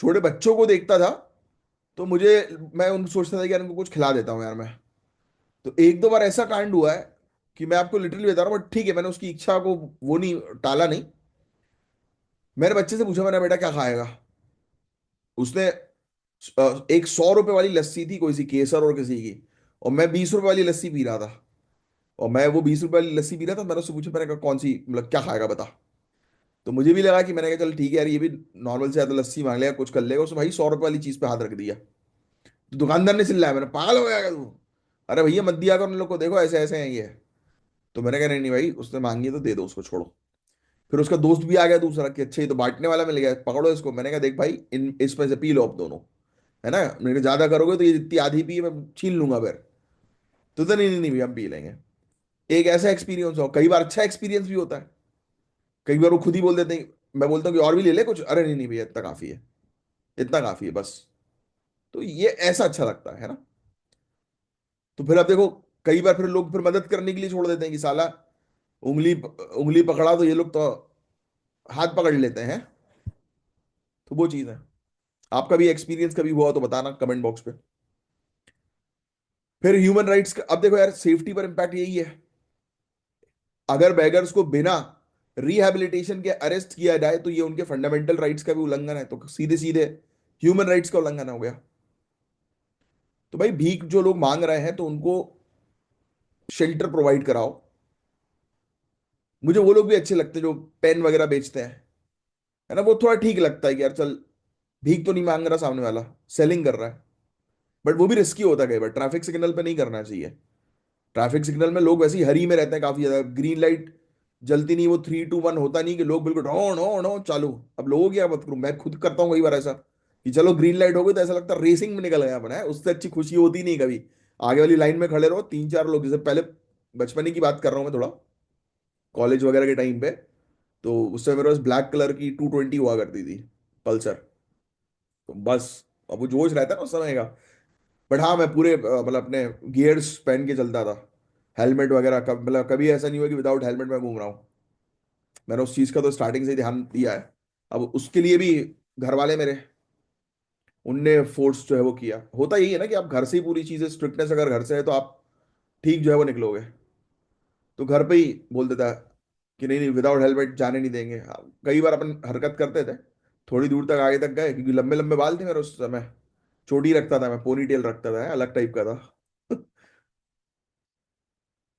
छोटे बच्चों को देखता था तो मुझे, मैं उनको सोचता था कि यार उनको कुछ खिला देता हूँ यार मैं। तो एक दो बार ऐसा कांड हुआ है कि मैं आपको लिटरली बता रहा हूँ, बट ठीक है, मैंने उसकी इच्छा को वो नहीं टाला नहीं। मैंने बच्चे से पूछा, मैंने, बेटा क्या खाएगा? उसने एक 100 रुपए वाली लस्सी थी, कोई सी केसर और किसी की, और मैं 20 रुपए वाली लस्सी पी रहा था। और मैं वो 20 रुपए वाली लस्सी पी रहा था, मैंने उससे पूछा, मैंने कहा कौन सी, मतलब क्या खाएगा बता। तो मुझे भी लगा कि, मैंने कहा चल ठीक है यार, ये भी नॉर्मल से ज्यादा लस्सी मांग लेगा, कुछ कर लेगा। उसने भाई 100 रुपए वाली चीज पे हाथ रख दिया। तो दुकानदार ने चिल्लाया, मैंने, पागल हो गया क्या तू? अरे भैया मत दिया कर उन लोग को, देखो ऐसे ऐसे हैं ये। तो मैंने कहा नहीं नहीं भाई, उसने मांगी है तो दे दो उसको, छोड़ो। फिर उसका दोस्त भी आ गया दूसरा कि अच्छा ये तो बांटने वाला मिल गया, पकड़ो इसको। मैंने कहा देख भाई, इन इसमें से पी लो अब दोनों, है ना। मैंने कहा ज्यादा करोगे तो ये जितनी आधी पी है मैं छीन लूंगा फिर। तो नहीं नहीं नहीं भैया हम पी लेंगे। एक ऐसा एक्सपीरियंस हो, कई बार अच्छा एक्सपीरियंस भी होता है, कई बार वो खुद ही बोल देते हैं, मैं बोलता हूँ कि और भी ले ले कुछ, अरे नहीं नहीं भैया इतना काफी है, इतना काफी है बस। तो ये ऐसा अच्छा लगता है ना। तो फिर अब देखो, कई बार फिर लोग फिर मदद करने के लिए छोड़ देते हैं कि साला उंगली उंगली पकड़ा तो ये लोग तो हाथ पकड़ लेते हैं। तो वो चीज है। आपका भी एक्सपीरियंस कभी हुआ हो तो बताना कमेंट बॉक्स पे। फिर ह्यूमन राइट्स अब देखो यार, सेफ्टी पर इंपैक्ट यही है। अगर बैगर्स को बिना रिहैबिलिटेशन के अरेस्ट किया जाए तो ये उनके फंडामेंटल राइट्स का भी उल्लंघन है, तो सीधे सीधे ह्यूमन राइट्स का उल्लंघन हो गया। तो भाई भीख जो लोग मांग रहे हैं तो उनको शेल्टर प्रोवाइड कराओ। मुझे वो लोग भी अच्छे लगते हैं जो पेन वगैरह बेचते हैं, है ना, वो थोड़ा ठीक लगता है कि यार चल, भीख तो नहीं मांग रहा सामने वाला, सेलिंग कर रहा है। बट वो भी रिस्की होता है कई बार, ट्रैफिक सिग्नल पे नहीं करना चाहिए। ट्रैफिक सिग्नल में लोग वैसे ही हरी में रहते हैं काफी ज्यादा, ग्रीन लाइट जलती नहीं, वो 3 2 1 होता नहीं कि लोग बिल्कुल नो नो नो चालू। अब लोगों की क्या मत करूं, मैं खुद करता हूँ कई बार ऐसा कि चलो ग्रीन लाइट हो गई तो ऐसा लगता है रेसिंग में निकल गया अपना है, उससे अच्छी खुशी होती नहीं कभी। आगे वाली लाइन में खड़े रहो, 3 4 लोग, जैसे पहले बचपन की बात कर रहा हूँ मैं थोड़ा, कॉलेज वगैरह के टाइम पे, तो उससे मेरे पास ब्लैक कलर की 220 हुआ करती थी, पल्सर। तो बस, अब वो जोश रहता है ना उस समय का। बट हाँ मैं पूरे मतलब अपने गियर्स पहन के चलता था, हेलमेट वगैरह मतलब कभी ऐसा नहीं हुआ कि विदाउट हेलमेट मैं घूम रहा हूँ। मैंने उस चीज का तो स्टार्टिंग से ही ध्यान दिया है। अब उसके लिए भी घर वाले मेरे, उनने फोर्स जो है वो किया। होता यही है ना कि आप घर से ही पूरी चीजें, स्ट्रिक्टनेस अगर घर से है तो आप ठीक जो है वो निकलोगे। तो घर पे ही बोल देता है कि नहीं नहीं विदाउट हेलमेट जाने नहीं देंगे। हाँ, कई बार अपन हरकत करते थे, थोड़ी दूर तक आगे तक गए, क्योंकि लंबे लंबे बाल थे मेरे उस समय, चोटी रखता था मैं, पोनी टेल रखता था, अलग टाइप का था।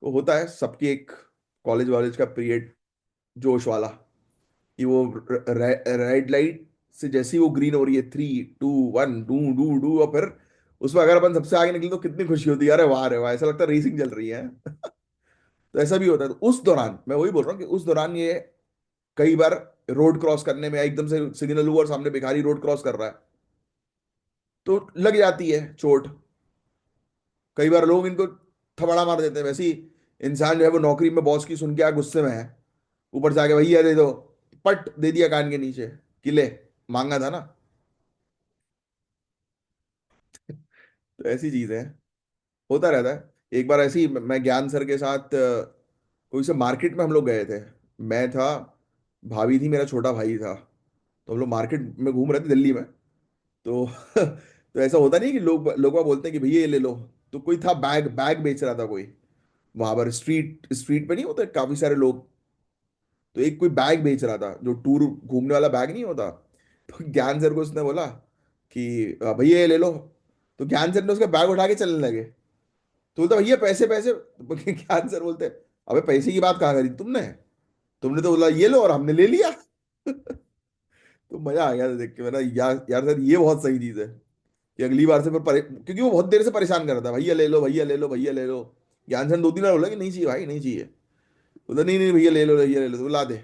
तो होता है सबकी एक कॉलेज वॉलेज का पीरियड जोश वाला, कि वो रेड लाइट से जैसी वो ग्रीन हो रही है, 3 2 1 डू डू डू, और फिर उसमें अगर अपन सबसे आगे निकले तो कितनी खुशी होती है, अरे वाह अरे वाह, ऐसा लगता है रेसिंग चल रही है। तो ऐसा भी होता है। तो उस दौरान मैं वही बोल रहा हूँ कि उस दौरान ये कई बार रोड क्रॉस करने में एकदम से सिग्नल हुआ और सामने भिखारी रोड क्रॉस कर रहा है, तो लग जाती है चोट। कई बार लोग इनको थपड़ा मार देते हैं, वैसे ही इंसान जो है वो नौकरी में बॉस की सुन के आ गुस्से में है, ऊपर से आके भैया दे दो, पट दे दिया कान के नीचे, किले मांगा था ना। तो ऐसी चीजें हैं, होता रहता है। एक बार ऐसे ही मैं ज्ञान सर के साथ कोई से मार्केट में हम लोग गए थे। मैं था, भाभी थी, मेरा छोटा भाई था। तो हम लोग मार्केट में घूम रहे थे दिल्ली में। तो तो ऐसा होता नहीं कि लोग लोग वहाँ बोलते हैं कि भैया ये ले लो। तो कोई था, बैग बैग बेच रहा था कोई, वहां पर स्ट्रीट स्ट्रीट पे नहीं होते काफी सारे लोग। तो एक कोई बैग बेच रहा था, जो टूर घूमने वाला बैग नहीं होता। तो ज्ञान सर को उसने बोला कि भैया ये ले लो। तो ज्ञान सर ने उसका बैग उठा के चलने लगे। तो बोलता भैया पैसे पैसे, तो ज्ञान सर बोलते अबे पैसे की बात कहाँ करी तुमने, तुमने तो बोला ये लो और हमने ले लिया। तो मजा आ गया था देख के, मेरा यार यार सर ये बहुत सही चीज है कि अगली बार से फिर क्योंकि वो बहुत देर से परेशान कर रहा था, भैया ले लो भैया ले लो भैया ले लो। ज्ञान सर 2 3 बार बोला कि नहीं चाहिए भाई नहीं चाहिए। बोला नहीं नहीं भैया ले लो भैया ले लो, तो ला दे।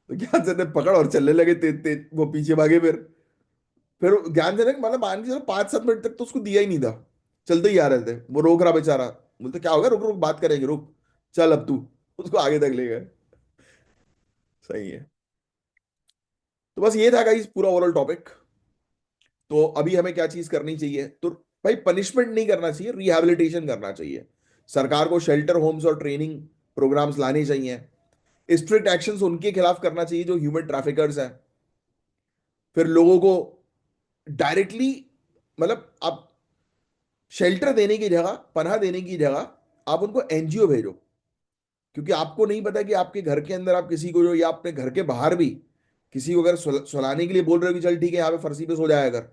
तो ज्ञान सर ने पकड़ और चलने लगे तेज तेज, वो पीछे भागे। फिर ज्ञान सर ने मतलब मान के चलो 5 7 मिनट तक तो उसको दिया ही नहीं था, चलते ही आ रहे थे, वो रोक रहा बेचारा। बोलते क्या हो गया, रुक रुक बात करेंगे रुक, चल अब तू, उसको आगे तक ले गए। सही है। तो बस ये था गाइस पूरा ओवरऑल टॉपिक। तो अभी हमें क्या चीज करनी चाहिए, तो भाई पनिशमेंट नहीं करना चाहिए, रिहैबिलिटेशन करना चाहिए। सरकार को शेल्टर होम्स और ट्रेनिंग प्रोग्राम्स लाने चाहिए। स्ट्रिक्ट एक्शंस उनके खिलाफ करना चाहिए जो ह्यूमन ट्रैफिकर्स हैं। फिर लोगों को डायरेक्टली, मतलब आप शेल्टर देने की जगह, पनाह देने की जगह आप उनको एनजीओ भेजो। क्योंकि आपको नहीं पता कि आपके घर के अंदर आप किसी को जो, या अपने घर के बाहर भी किसी को अगर सुलाने के लिए बोल रहे हो कि चल ठीक है यहाँ पे फर्शी पे सो जाया अगर,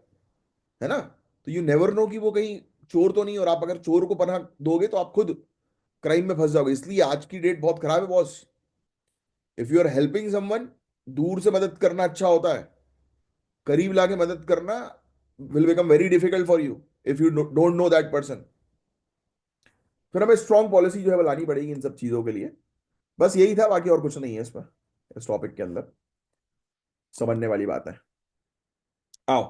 है ना, तो यू नेवर नो कि वो कहीं चोर तो नहीं, और आप अगर चोर को पनाह दोगे तो आप खुद क्राइम में फंस जाओगे। इसलिए आज की डेट बहुत खराब है boss. If you are helping someone, दूर से मदद करना अच्छा होता है, करीब लाके मदद करना will become very difficult for you if you don't know that person. फिर हमें स्ट्रॉन्ग पॉलिसी जो है वो लानी पड़ेगी इन सब चीजों के लिए। बस यही था, बाकी और कुछ नहीं है इसमें, इस टॉपिक के अंदर समझने वाली बात है। आओ,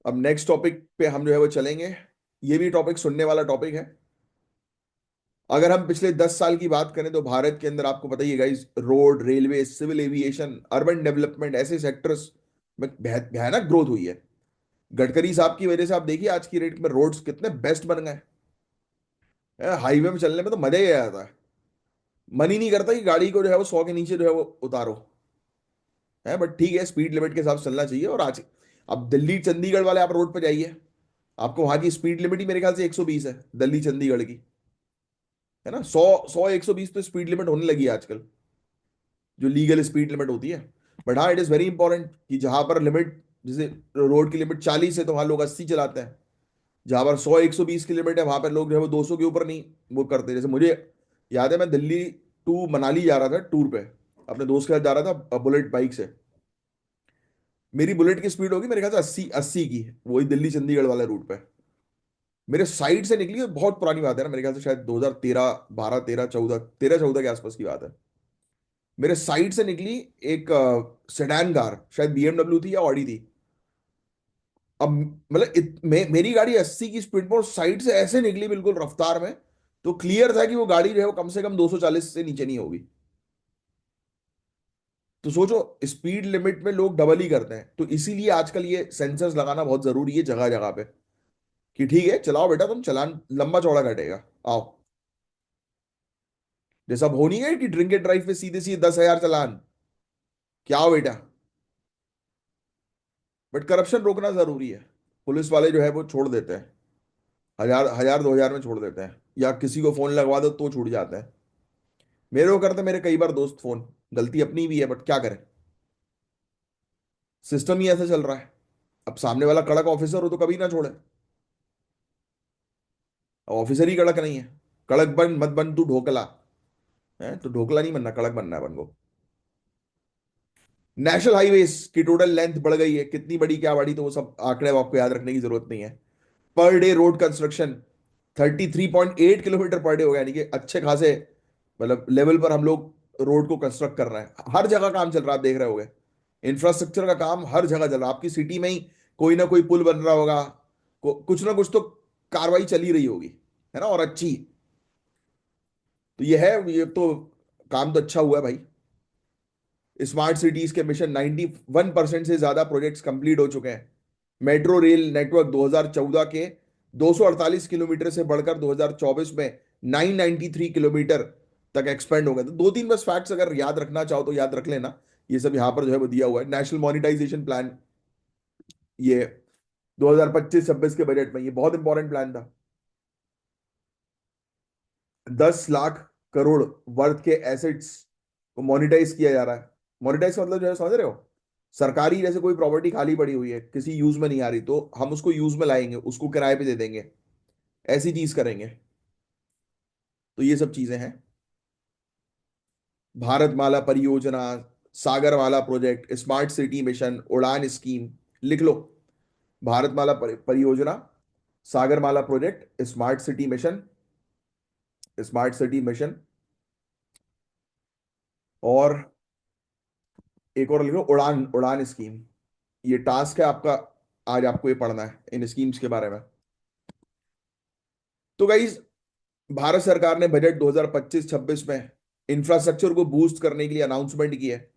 अब नेक्स्ट टॉपिक पे हम जो है वो चलेंगे। ये भी टॉपिक सुनने वाला टॉपिक है। अगर हम पिछले 10 साल की बात करें तो भारत के अंदर आपको पता ही है guys, road, railway, civil aviation, urban development, ऐसे सेक्टर्स में भयानक ग्रोथ हुई है। गडकरी साहब की वजह से आप देखिए आज की डेट में रोड्स कितने बेस्ट बन गए हैं। हाईवे में चलने में तो मजा ही आ जाता है। मन ही नहीं करता कि गाड़ी को जो है वो 100 के नीचे जो है वो उतारो है। बट ठीक है, स्पीड लिमिट के हिसाब से चलना चाहिए। और आज अब दिल्ली चंडीगढ़ वाले आप रोड पे जाइए, आपको वहां की स्पीड लिमिट ही मेरे ख्याल से 120 है, दिल्ली चंडीगढ़ की। है ना, 100 120 तो स्पीड लिमिट होने लगी है आजकल, जो लीगल स्पीड लिमिट होती है। बट हाँ, इट इज़ वेरी इंपॉर्टेंट कि जहां पर लिमिट, जैसे रोड की लिमिट 40 है तो वहां लोग 80 चलाते हैं। जहां पर 100 120 की लिमिट है वहां पर लोग जो है वो 200 के ऊपर नहीं वो करते। जैसे मुझे याद है, मैं दिल्ली टू मनाली जा रहा था टूर पे, अपने दोस्त के साथ जा रहा था बुलेट बाइक से। मेरी बुलेट की स्पीड होगी मेरे ख्याल से 80 80 की, वही दिल्ली चंडीगढ़ वाले रूट पे। मेरे साइड से निकली, बहुत पुरानी बात है ना, मेरे ख्याल से शायद 2013 12 13 14 13 14 के आसपास की बात है। मेरे साइड से निकली एक सेडान कार, शायद बीएमडब्ल्यू थी या ऑडी थी। अब मतलब मेरी गाड़ी 80 की स्पीड पर साइड से ऐसे निकली बिल्कुल रफ्तार में, तो क्लियर था कि वो गाड़ी जो है वो कम से कम 240 से नीचे नहीं होगी। तो सोचो, स्पीड लिमिट में लोग डबल ही करते हैं। तो इसीलिए आजकल ये सेंसर्स लगाना बहुत जरूरी है जगह जगह पे, कि ठीक है चलाओ बेटा, तुम चलान लंबा चौड़ा कटेगा, आओ। जैसा अब हो नहीं गए कि ड्रिंक एंड ड्राइव पे सीधे सीधे 10,000 चलान, क्या हो बेटा। बट करप्शन रोकना जरूरी है। पुलिस वाले जो है वो छोड़ देते हैं, 1000 2000 में छोड़ देते हैं, या किसी को फोन लगवा दो तो छूट जाते हैं। मेरे को करते मेरे कई बार दोस्त फोन, गलती अपनी भी है बट क्या करें, सिस्टम ही ऐसा चल रहा है। अब सामने वाला कड़क ऑफिसर हो तो कभी ना छोड़े। ऑफिसर ही कड़क नहीं है। कड़क बन मत बन तू ढोकला है, तो ढोकला नहीं बनना, कड़क बनना है अपन को। नेशनल हाईवेज की टोटल लेंथ बढ़ गई है, कितनी बड़ी क्या बड़ी तो वो सब आंकड़े आपको याद रखने की जरूरत नहीं है। Per day road construction 33.8 kilometre per day हो गया, यानी कि अच्छे खासे मतलब लेवल पर हम लोग रोड को कंस्ट्रक्ट कर रहे हैं। हर जगह काम चल रहा है, आप देख रहे होगे। इंफ्रास्ट्रक्चर का काम हर जगह चल रहा है, आपकी सिटी में ही कोई ना कोई पुल बन रहा होगा, कुछ ना कुछ तो कार्रवाई चली रही होगी, है ना, और अच्छी। तो ये है, ये तो काम तो अच्छा हुआ है भाई। स्मार्ट सिटीज के मिशन 91% से ज्यादा प्रोजेक्ट्स कंप्लीट हो चुके हैं। मेट्रो रेल नेटवर्क 2014 के 248 किलोमीटर से बढ़कर 2024 में 993 किलोमीटर तक एक्सपेंड हो गया। तो दो तीन बस फैक्ट्स अगर याद रखना चाहो तो याद रख लेना। ये सब यहां पर जो है वो दिया हुआ है। नेशनल मॉनिटाइजेशन प्लान, ये 2025-26 के बजट में ये बहुत इंपॉर्टेंट प्लान था। 10 लाख करोड़ वर्थ के एसेट्स को मोनिटाइज किया जा रहा है। मोनिटाइज का मतलब जो है समझ रहे हो, सरकारी जैसे कोई प्रॉपर्टी खाली पड़ी हुई है, किसी यूज में नहीं आ रही, तो हम उसको यूज में लाएंगे, उसको किराए पे दे देंगे, ऐसी चीज करेंगे। तो ये सब चीजें हैं। भारतमाला परियोजना, Sagarmala project, smart city mission, उड़ान स्कीम, लिख लो। भारतमाला परियोजना, Sagarmala project, smart city mission, smart city mission, और एक और लिखो, उड़ान उड़ान स्कीम। ये टास्क है आपका, आज आपको ये पढ़ना है इन स्कीम्स के बारे में। तो गाइज, भारत सरकार ने बजट 2025-26 में इंफ्रास्ट्रक्चर को बूस्ट करने के लिए अनाउंसमेंट की है।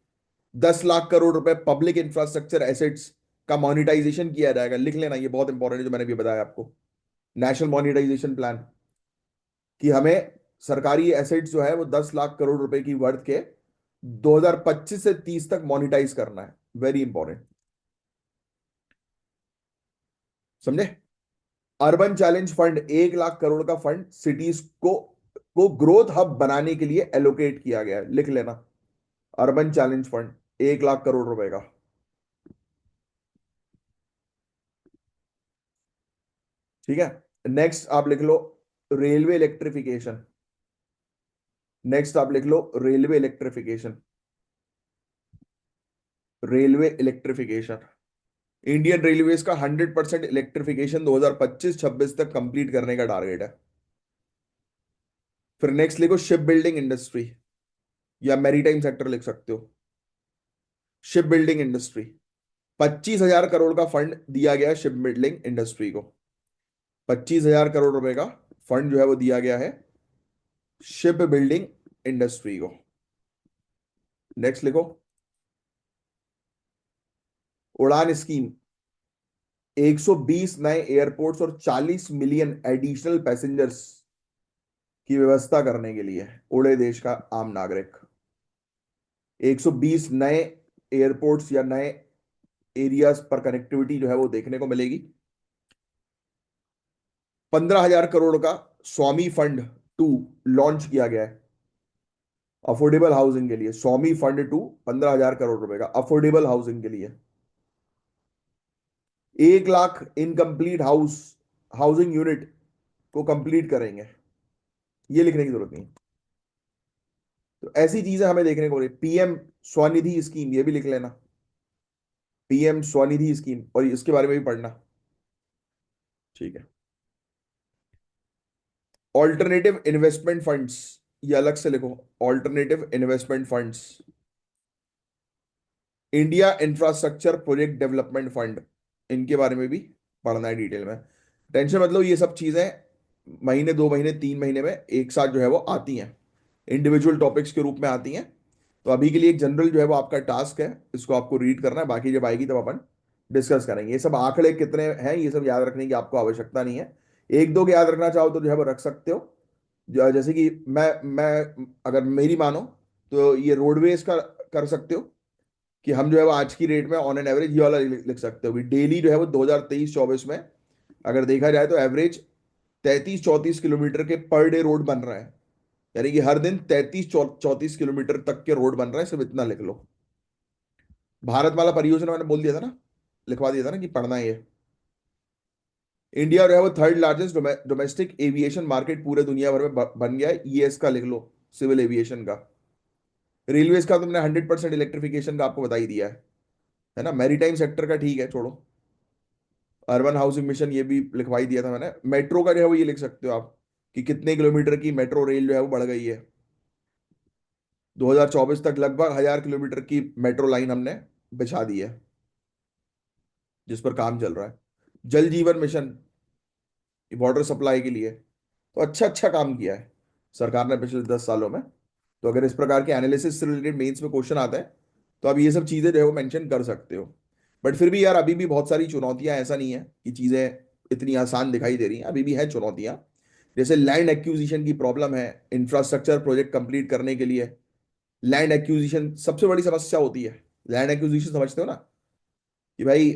10 लाख करोड़ रुपए पब्लिक इंफ्रास्ट्रक्चर एसेट्स का मोनिटाइजेशन किया जाएगा। लिख लेना, ये बहुत इंपॉर्टेंट है जो मैंने भी बताया आपको। नेशनल मोनिटाइजेशन प्लान, कि हमें सरकारी एसेट्स जो है वो 10 लाख करोड़ रुपए की वर्थ के 2025 से 30 तक मोनिटाइज करना है। वेरी इंपॉर्टेंट, समझे। Urban challenge fund, 1 lakh crore का फंड सिटीज को ग्रोथ हब बनाने के लिए एलोकेट किया गया है। लिख लेना, urban challenge fund 1 lakh crore रुपए का। ठीक है। नेक्स्ट आप लिख लो, रेलवे इलेक्ट्रिफिकेशन। नेक्स्ट आप लिख लो, railway electrification. Railway electrification, Indian railways का 100% इलेक्ट्रिफिकेशन 2025-26 तक कंप्लीट करने का टारगेट है। फिर नेक्स्ट लिखो, शिप बिल्डिंग इंडस्ट्री, या मैरीटाइम सेक्टर लिख सकते हो। शिप बिल्डिंग इंडस्ट्री, 25,000 करोड़ का फंड दिया गया है शिप बिल्डिंग इंडस्ट्री को। 25,000 करोड़ रुपए का फंड जो है वो दिया गया है शिप बिल्डिंग इंडस्ट्री को। नेक्स्ट लिखो। उड़ान स्कीम, 120 नए एयरपोर्ट्स और 40 मिलियन एडिशनल पैसेंजर्स की व्यवस्था करने के लिए उड़े देश का आम नागरिक। 120 नए एयरपोर्ट्स या नए एरियाज पर कनेक्टिविटी जो है वो देखने को मिलेगी। 15,000 करोड़ का स्वामी फंड टू लॉन्च किया गया है अफोर्डेबल हाउसिंग के लिए। स्वामी फंड टू 15,000 करोड़ रुपए का अफोर्डेबल हाउसिंग के लिए। 1 लाख इनकम्प्लीट हाउसिंग यूनिट को कंप्लीट करेंगे। ये लिखने की जरूरत नहीं। तो ऐसी चीजें हमें देखने को मिली। पीएम स्वनिधि स्कीम, ये भी लिख लेना। पीएम स्वनिधि स्कीम, और इसके बारे में भी पढ़ना। ठीक है। ऑल्टरनेटिव इन्वेस्टमेंट फंड्स, ये अलग से लिखो। Alternative investment funds. India infrastructure project development fund, इनके बारे में भी पढ़ना है डिटेल में। टेंशन मतलब ये सब चीजें महीने, 2 महीने, 3 महीने में एक साथ जो है वो आती हैं, इंडिविजुअल टॉपिक्स के रूप में आती हैं। तो अभी के लिए एक जनरल जो है वो आपका टास्क है, इसको आपको रीड करना है। बाकी जब आएगी तब अपन डिस्कस करेंगे। ये सब आंकड़े कितने हैं ये सब याद रखने की आपको आवश्यकता नहीं है। एक दो के याद रखना चाहो तो जो है वो रख सकते हो। जैसे कि मैं अगर मेरी मानो तो ये रोडवेज का कर सकते हो कि हम जो है वो आज की रेट में ऑन एन एवरेज ये वाला लिख सकते हो कि डेली जो है वो 2023-24 में अगर देखा जाए तो एवरेज 33-34 किलोमीटर के पर डे रोड बन रहा है। यानी कि हर दिन 33-34 किलोमीटर तक के रोड बन रहे हैं, सिर्फ इतना लिख लो। भारतमाला परियोजना मैंने बोल दिया था ना, लिखवा दिया था ना कि पढ़ना है ये। इंडिया जो है वो third largest domestic aviation market पूरे दुनिया भर में बन गया है, ये इसका लिख लो, सिविल एविएशन का। रेलवेज का तुमने 100% इलेक्ट्रिफिकेशन का आपको बता ही दिया है ना। मैरीटाइम सेक्टर का ठीक है, छोड़ो। अर्बन हाउसिंग मिशन ये भी लिखवाई दिया था मैंने। मेट्रो का जो है वो ये लिख सकते हो आप कि कितने किलोमीटर की मेट्रो रेल जो है वो बढ़ गई है। 2024 तक लगभग 1,000 किलोमीटर की मेट्रो लाइन हमने बिछा दी है, जिस पर काम चल रहा है। जल जीवन मिशन, वाटर सप्लाई के लिए तो अच्छा अच्छा काम किया है सरकार ने पिछले 10 सालों में। तो अगर इस प्रकार के एनालिसिस से रिलेटेड मेंस में क्वेश्चन आता है तो आप ये सब चीजें जो है वो मेंशन कर सकते हो। बट फिर भी यार अभी भी बहुत सारी चुनौतियां, ऐसा नहीं है कि चीजें इतनी आसान दिखाई दे रही हैं, अभी भी है चुनौतियां। जैसे लैंड एक्विजिशन की प्रॉब्लम है, इंफ्रास्ट्रक्चर प्रोजेक्ट कंप्लीट करने के लिए लैंड एक्विजिशन सबसे बड़ी समस्या होती है। लैंड एक्विजिशन समझते हो ना, कि भाई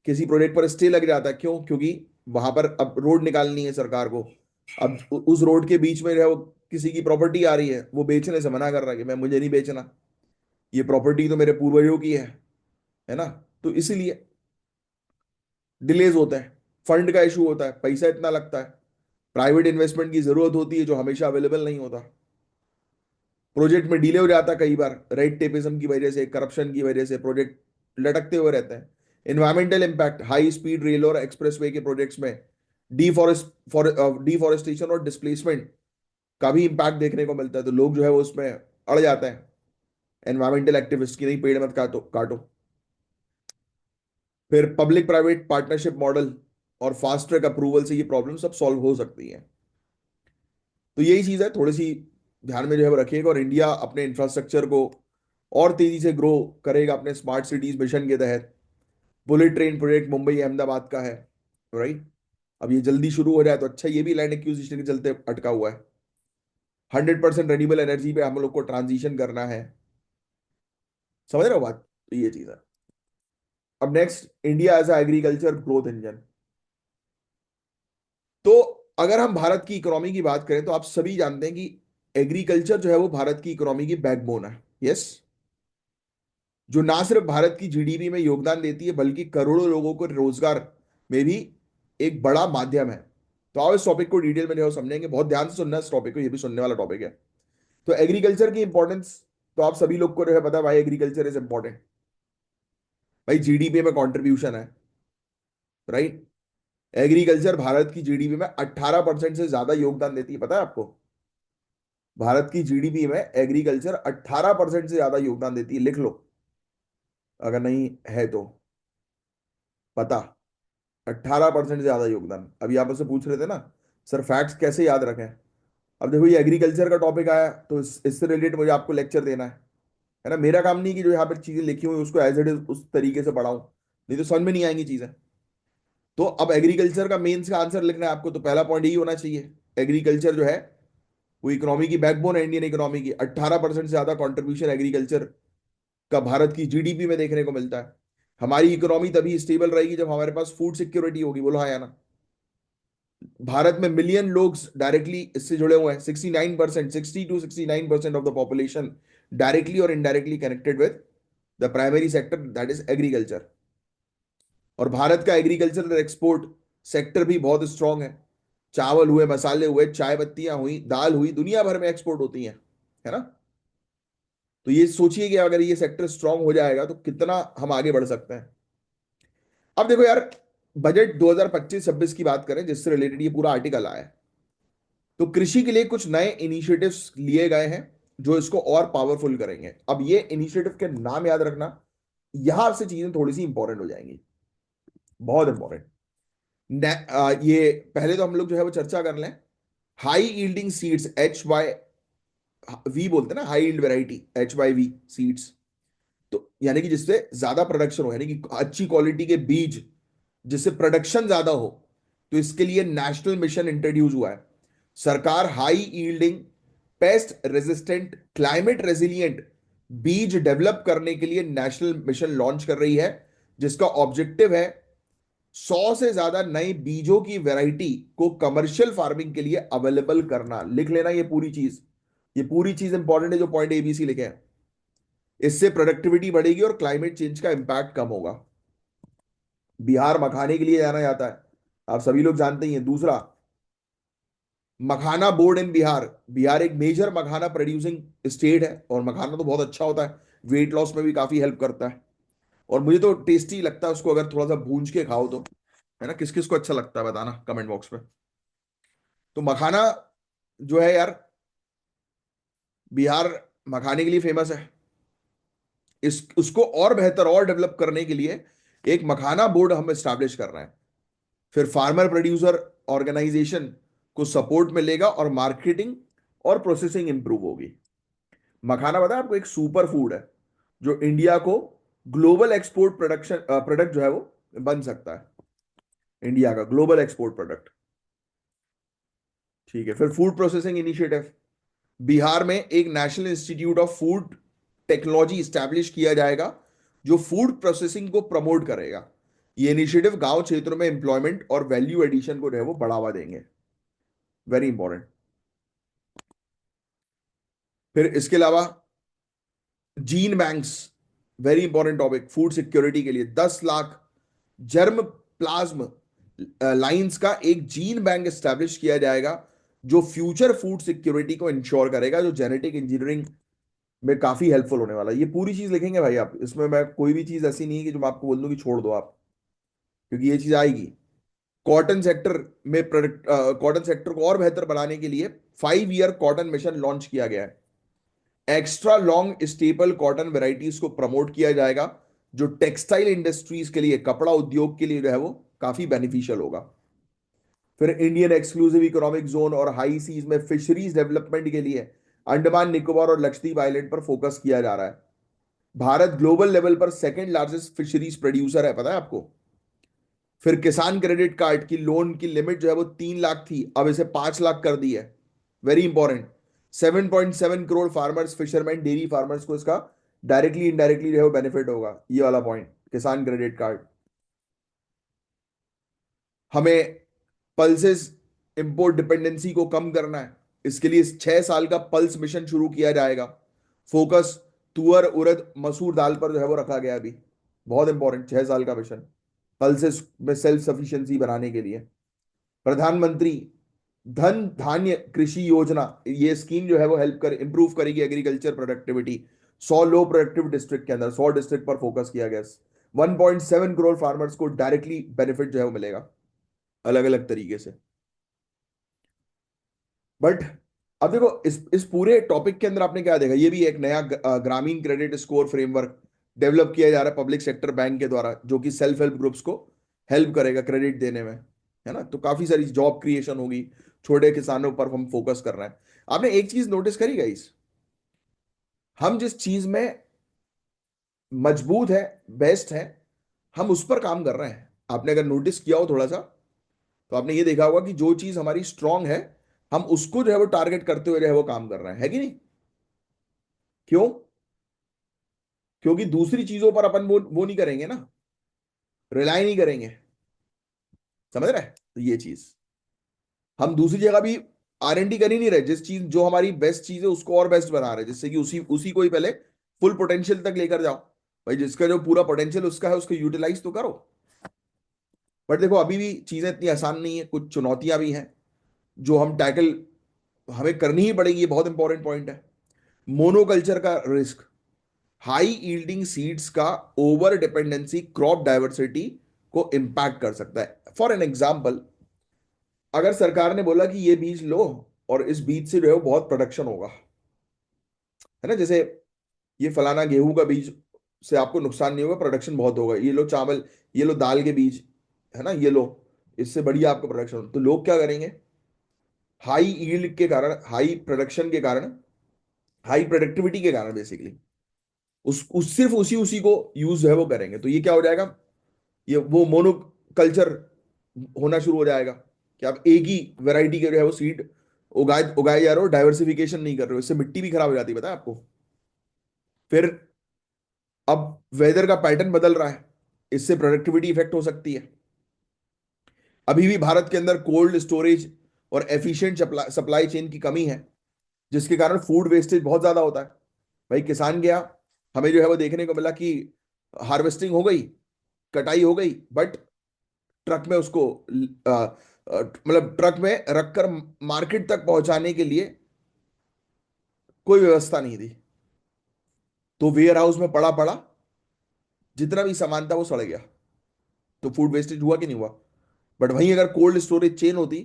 किसी प्रोजेक्ट पर स्टे लग जाता है, क्यों? क्योंकि वहां पर अब रोड निकालनी है सरकार को। अब उस रोड के बीच में जो है वो किसी की प्रॉपर्टी आ रही है, वो बेचने से मना कर रहा है कि मैं, मुझे नहीं बेचना, ये प्रॉपर्टी तो मेरे पूर्वजों की है ना। तो इसीलिए डिलेज होते हैं। फंड का इशू होता है, पैसा इतना लगता है। प्राइवेट इन्वेस्टमेंट की जरूरत होती है जो हमेशा अवेलेबल नहीं होता। प्रोजेक्ट में डिले हो जाता है कई बार, रेड टेपिज्म की वजह से, करप्शन की वजह से प्रोजेक्ट लटकते हुए रहते हैं। Environmental impact, high speed rail और एक्सप्रेसवे के प्रोजेक्ट्स में डिफॉरेस्टेशन और डिस्प्लेसमेंट का भी इम्पैक्ट देखने को मिलता है। तो लोग जो है वो उसमें अड़ जाते हैं, एनवायरमेंटल एक्टिविस्ट की, नहीं पेड़ मत काटो काटो। फिर पब्लिक प्राइवेट पार्टनरशिप मॉडल और फास्ट ट्रैक अप्रूवल से ये प्रॉब्लम सब सॉल्व हो सकती है। तो यही चीज है, थोड़ी सी ध्यान में जो है वो रखिएगा। और इंडिया अपने इंफ्रास्ट्रक्चर को और तेजी से ग्रो करेगा अपने स्मार्ट सिटीज मिशन के तहत। Bullet train project Mumbai Ahmedabad का है, राइट। अब ये जल्दी शुरू हो जाए तो अच्छा। ये भी लैंड एक्विजिशन के चलते अटका हुआ है। 100% रेन्यूएबल एनर्जी पे हम लोग को ट्रांजिशन करना है। समझ रहे हो बात? तो ये चीज है। अब next, India as agriculture growth engine. तो अगर हम भारत की इकोनॉमी की बात करें तो आप सभी जानते हैं कि एग्रीकल्चर जो है वो भारत की इकोनॉमी की बैकबोन है। यस। जो ना सिर्फ भारत की जीडीपी में योगदान देती है बल्कि करोड़ों लोगों को रोजगार में भी एक बड़ा माध्यम है। तो आओ इस टॉपिक को डिटेल में जो है समझेंगे। बहुत ध्यान से सुनना इस टॉपिक को, ये भी सुनने वाला टॉपिक है। तो एग्रीकल्चर की इंपॉर्टेंस तो आप सभी लोग को जो है पता है, भाई एग्रीकल्चर इज इंपॉर्टेंट। भाई जीडीपी में कंट्रीब्यूशन है, राइट। एग्रीकल्चर भारत की जीडीपी में 18% से ज्यादा योगदान देती है, पता है आपको? भारत की जीडीपी में एग्रीकल्चर 18% से ज्यादा योगदान देती है, लिख लो अगर नहीं है तो। पता, 18% से ज्यादा योगदान। अभी आप उससे पूछ रहे थे ना, सर फैक्ट्स कैसे याद रखें? अब देखो ये एग्रीकल्चर का टॉपिक आया तो इससे रिलेटेड मुझे आपको लेक्चर देना है ना। मेरा काम नहीं कि जो यहाँ पर चीजें लिखी हुई उसको एज इट इज उस तरीके से पढ़ाऊं, नहीं तो समझ में नहीं आएंगी चीजें। तो अब एग्रीकल्चर का मेंस का आंसर लिखना है आपको, तो पहला पॉइंट यही होना चाहिए, एग्रीकल्चर जो है वो इकोनॉमी की बैकबोन है इंडियन इकोनॉमी की। 18% से ज्यादा कंट्रीब्यूशन एग्रीकल्चर का भारत की जीडीपी में देखने को मिलता है। हमारी इकोनॉमी तभी स्टेबल रहेगी जब हमारे पास फूड सिक्योरिटी होगी, बोलो हाँ या ना। भारत में मिलियन लोग डायरेक्टली इससे जुड़े हुए हैं, 69%, 60 to 69% of the population directly और indirectly connected with the primary sector, that is agriculture. और भारत का एग्रीकल्चर एक्सपोर्ट सेक्टर भी बहुत स्ट्रांग है। चावल हुए, मसाले हुए, चाय पत्तियां हुई, दाल हुई, दुनिया भर में एक्सपोर्ट होती हैं, है ना। तो ये सोचिए कि अगर ये सेक्टर स्ट्रांग हो जाएगा तो कितना हम आगे बढ़ सकते हैं। अब देखो यार, बजट 2025-26 की बात करें जिससे रिलेटेड ये पूरा आर्टिकल आया है, तो कृषि के लिए कुछ नए इनिशिएटिव्स लिए गए हैं जो इसको और पावरफुल करेंगे। अब ये इनिशिएटिव के नाम याद रखना, यहां से चीजें थोड़ी सी इंपॉर्टेंट हो जाएंगी, बहुत इंपॉर्टेंट। ये पहले तो हम लोग जो है वो चर्चा कर लें। हाई यील्डिंग सीड्स, HYV बोलते हैं ना, high yield variety, HYV seeds, तो यानी कि जिससे ज्यादा प्रोडक्शन हो, यानी कि अच्छी क्वालिटी के बीज जिससे प्रोडक्शन ज्यादा हो, तो इसके लिए नेशनल मिशन इंट्रोड्यूस हुआ है। सरकार high yielding, pest resistant, climate resilient बीज डेवलप करने के लिए नेशनल मिशन लॉन्च कर रही है, जिसका ऑब्जेक्टिव है 100 से ज्यादा नए बीजों की वैरायटी को कमर्शियल फार्मिंग के लिए अवेलेबल करना। लिख लेना ये पूरी चीज, ये पूरी चीज इंपॉर्टेंट है जो पॉइंट ABC लिखे हैं। इससे प्रोडक्टिविटी बढ़ेगी और क्लाइमेट चेंज का इंपैक्ट कम होगा। बिहार मखाने के लिए जाना जाता है, आप सभी लोग जानते ही हैं। दूसरा, मखाना बोर्ड इन बिहार। बिहार एक मेजर मखाना प्रोड्यूसिंग स्टेट है और मखाना तो बहुत अच्छा होता है, वेट लॉस में भी काफी हेल्प करता है, और मुझे तो टेस्टी लगता है उसको अगर थोड़ा सा भूंज के खाओ तो, है ना। किस किस को अच्छा लगता है बताना कमेंट बॉक्स में। तो मखाना जो है यार, बिहार मखाने के लिए फेमस है। इस उसको और बेहतर और डेवलप करने के लिए एक मखाना बोर्ड हम एस्टैब्लिश कर रहे हैं। फिर फार्मर प्रोड्यूसर ऑर्गेनाइजेशन को सपोर्ट मिलेगा और मार्केटिंग और प्रोसेसिंग इंप्रूव होगी। मखाना पता है आपको, एक सुपर फूड है जो इंडिया को ग्लोबल एक्सपोर्ट प्रोडक्ट जो है वो बन सकता है, इंडिया का ग्लोबल एक्सपोर्ट प्रोडक्ट। ठीक है, फिर फूड प्रोसेसिंग इनिशिएटिव, बिहार में एक national institute of food technology establish किया जाएगा जो फूड प्रोसेसिंग को प्रमोट करेगा। ये इनिशिएटिव गांव क्षेत्रों में एम्प्लॉयमेंट और वैल्यू एडिशन को जो है वो बढ़ावा देंगे, वेरी इंपॉर्टेंट। फिर इसके अलावा gene banks, very important topic food security के लिए। 10 लाख जर्म प्लाज्म लाइंस का एक जीन बैंक एस्टैब्लिश किया जाएगा जो फ्यूचर फूड सिक्योरिटी को इंश्योर करेगा, जो जेनेटिक इंजीनियरिंग में काफी हेल्पफुल होने वाला है। ये पूरी चीज लिखेंगे भाई आप, इसमें मैं कोई भी चीज ऐसी नहीं है कि जो मैं आपको बोल दूं कि छोड़ दो आप, क्योंकि ये चीज आएगी। कॉटन सेक्टर में प्रोडक्ट, कॉटन सेक्टर को और बेहतर बनाने के लिए 5 ईयर कॉटन मिशन लॉन्च किया गया है। Extra long staple cotton varieties को प्रमोट किया जाएगा जो टेक्सटाइल इंडस्ट्रीज के लिए, कपड़ा उद्योग के लिए जो है वो काफी बेनिफिशियल होगा। फिर इंडियन एक्सक्लूसिव इकोनॉमिक जोन और हाई सीज में फिशरीज डेवलपमेंट के लिए अंडमान निकोबार और लक्षद्वीप आइलैंड पर फोकस किया जा रहा है। भारत ग्लोबल लेवल पर सेकंड लार्जेस्ट फिशरीज प्रोड्यूसर है, पता है आपको। फिर किसान क्रेडिट कार्ड की लोन की लिमिट जो है वो 3 लाख थी, अब इसे 5 लाख कर दी है, very important. 7.7 crore farmers, fisherman, dairy farmers को इसका डायरेक्टली इनडायरेक्टली जो है वो बेनिफिट होगा, ये वाला पॉइंट, किसान क्रेडिट कार्ड। हमें पल्सेस इंपोर्ट डिपेंडेंसी को कम करना है, इसके लिए 6 साल का पल्स मिशन शुरू किया जाएगा। फोकस तुअर, उड़द, मसूर दाल पर जो है वो रखा गया अभी, बहुत इंपॉर्टेंट 6 साल का मिशन पल्सेस में सेल्फ सफिशिएंसी बनाने के लिए। प्रधानमंत्री धन धान्य कृषि योजना, ये स्कीम जो है वो हेल्प कर इंप्रूव करेगी एग्रीकल्चर प्रोडक्टिविटी। 100 लो प्रोडक्टिव डिस्ट्रिक्ट के अंदर 100 डिस्ट्रिक्ट पर फोकस किया गया। 1.7 करोड़ फार्मर्स को डायरेक्टली बेनिफिट जो है वो मिलेगा अलग अलग तरीके से। बट अब देखो इस पूरे टॉपिक के अंदर आपने क्या देखा, ये भी एक नया ग्रामीण क्रेडिट स्कोर फ्रेमवर्क डेवलप किया जा रहा है पब्लिक सेक्टर बैंक के द्वारा, जो कि सेल्फ हेल्प ग्रुप्स को हेल्प करेगा क्रेडिट देने में, है ना। तो काफी सारी जॉब क्रिएशन होगी, छोटे किसानों पर हम फोकस कर रहे हैं। आपने एक चीज नोटिस करी गाइस, हम जिस चीज में मजबूत है, बेस्ट है, हम उस पर काम कर रहे हैं। आपने अगर नोटिस किया हो थोड़ा सा, तो आपने ये देखा होगा कि जो चीज हमारी स्ट्रांग है, हम उसको जो है वो टारगेट करते हुए जो है वो काम कर रहे हैं, है कि नहीं? क्यों? क्योंकि दूसरी चीजों पर अपन वो नहीं करेंगे ना, रिलाई नहीं करेंगे। समझ रहे हैं? तो ये चीज हम दूसरी जगह भी R&D कर ही नहीं रहे, जिस चीज जो हमारी बेस्ट चीज है उसको और बेस्ट बना रहे हैं, जिससे कि उसी उसी को ही पहले फुल पोटेंशियल तक लेकर जाओ। भाई जिसका जो पूरा पोटेंशियल उसका है, उसको यूटिलाइज तो करो। बट देखो अभी भी चीजें इतनी आसान नहीं है, कुछ चुनौतियां भी हैं जो हम टैकल हमें करनी ही पड़ेगी। ये बहुत इंपॉर्टेंट पॉइंट है। मोनोकल्चर का रिस्क, हाई यील्डिंग सीड्स का ओवर डिपेंडेंसी क्रॉप डाइवर्सिटी को इंपैक्ट कर सकता है। फॉर एन एग्जाम्पल, अगर सरकार ने बोला कि ये बीज लो और इस बीज से जो है वो बहुत प्रोडक्शन होगा, है ना, जैसे ये फलाना गेहूं का बीज से आपको नुकसान नहीं होगा, प्रोडक्शन बहुत होगा, ये लो चावल, ये लो दाल के बीज, है ना, ये लो, इससे बढ़िया आपका प्रोडक्शन, तो लोग क्या करेंगे? हाई यील्ड के कारण, हाई प्रोडक्शन के कारण, हाई प्रोडक्टिविटी के कारण बेसिकली उस सिर्फ उसी उसी को यूज है वो करेंगे, तो ये क्या हो जाएगा? ये वो मोनो कल्चर होना शुरू हो जाएगा कि आप एक ही वैरायटी के जो है वो सीड उगाए उगाए जा रहे हो, डाइवर्सिफिकेशन नहीं कर रहे हो, इससे मिट्टी भी खराब हो जाती है, पता है आपको? फिर अब वेदर का पैटर्न बदल रहा है, इससे प्रोडक्टिविटी इफेक्ट हो सकती है। अभी भी भारत के अंदर कोल्ड स्टोरेज और एफिशिएंट सप्लाई चेन की कमी है, जिसके कारण फूड वेस्टेज बहुत ज्यादा होता है। भाई किसान गया, हमें जो है वो देखने को मिला कि हार्वेस्टिंग हो गई, कटाई हो गई, बट ट्रक में उसको मतलब ट्रक में रखकर मार्केट तक पहुंचाने के लिए कोई व्यवस्था नहीं थी, तो वेयर हाउस में पड़ा पड़ा जितना भी सामान था वो सड़ गया। तो फूड वेस्टेज हुआ कि नहीं हुआ? बट वहीं अगर कोल्ड स्टोरेज चेन होती,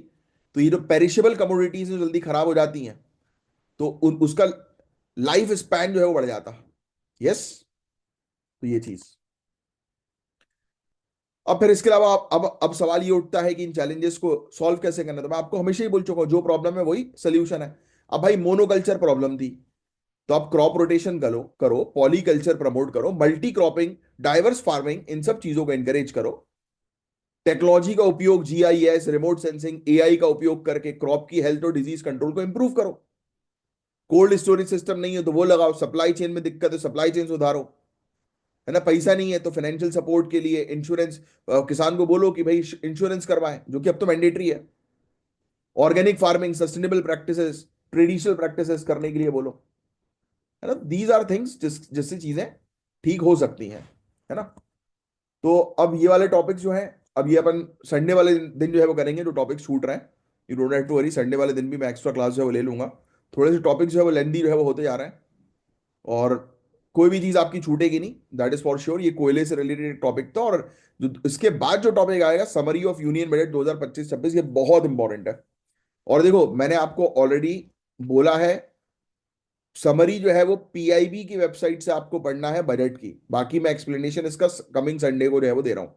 तो ये जो पेरिशेबल कमोडिटीज जो जल्दी खराब हो जाती हैं, तो उसका लाइफ स्पैन जो है वो बढ़ जाता। यस। तो ये चीज, अब फिर इसके अलावा अब सवाल ये उठता है कि इन चैलेंजेस को सॉल्व कैसे करना है। तो मैं आपको हमेशा ही बोल चुका हूं, जो प्रॉब्लम है वही सोल्यूशन है। अब भाई मोनोकल्चर प्रॉब्लम थी, तो आप क्रॉप रोटेशन करो करो, पॉलीकल्चर प्रमोट करो, मल्टी क्रॉपिंग, डाइवर्स फार्मिंग, इन सब चीजों को एनकरेज करो। टेक्नोलॉजी का उपयोग, GIS, रिमोट सेंसिंग, AI का उपयोग करके क्रॉप की हेल्थ और डिजीज कंट्रोल को इंप्रूव करो। कोल्ड स्टोरेज सिस्टम नहीं है तो वो लगाओ, सप्लाई चेन में दिक्कत है, सप्लाई चेन सुधारो, है ना, पैसा नहीं है तो फाइनेंशियल सपोर्ट के लिए इंश्योरेंस, किसान को बोलो कि भाई इंश्योरेंस करवाएं, जो कि अब तो मैंडेटरी है। Organic farming, sustainable practices, traditional practices करने के लिए बोलो, है ना। दीज आर थिंग्स जिससे चीजें ठीक हो सकती हैं, है ना। तो अब ये वाले टॉपिक्स जो हैं, अब ये अपन संडे वाले दिन जो है वो करेंगे, जो टॉपिक्स छूट रहे हैं। You don't have to worry, Sunday वाले दिन भी मैं एक्स्ट्रा क्लास जो है वो ले लूंगा। थोड़े से टॉपिक्स जो है वो लेंदी जो है वो होते जा रहे हैं, और कोई भी चीज आपकी छूटेगी नहीं, दैट इज फॉर श्योर। ये कोयले से रिलेटेड टॉपिक था, और जो इसके बाद जो टॉपिक आएगा, समरी ऑफ यूनियन बजट 2025-26, ये बहुत इंपॉर्टेंट है। और देखो मैंने आपको ऑलरेडी बोला है, समरी जो है वो PIB की वेबसाइट से आपको पढ़ना है बजट की, बाकी मैं एक्सप्लेनेशन इसका कमिंग संडे को जो है वो दे रहा हूँ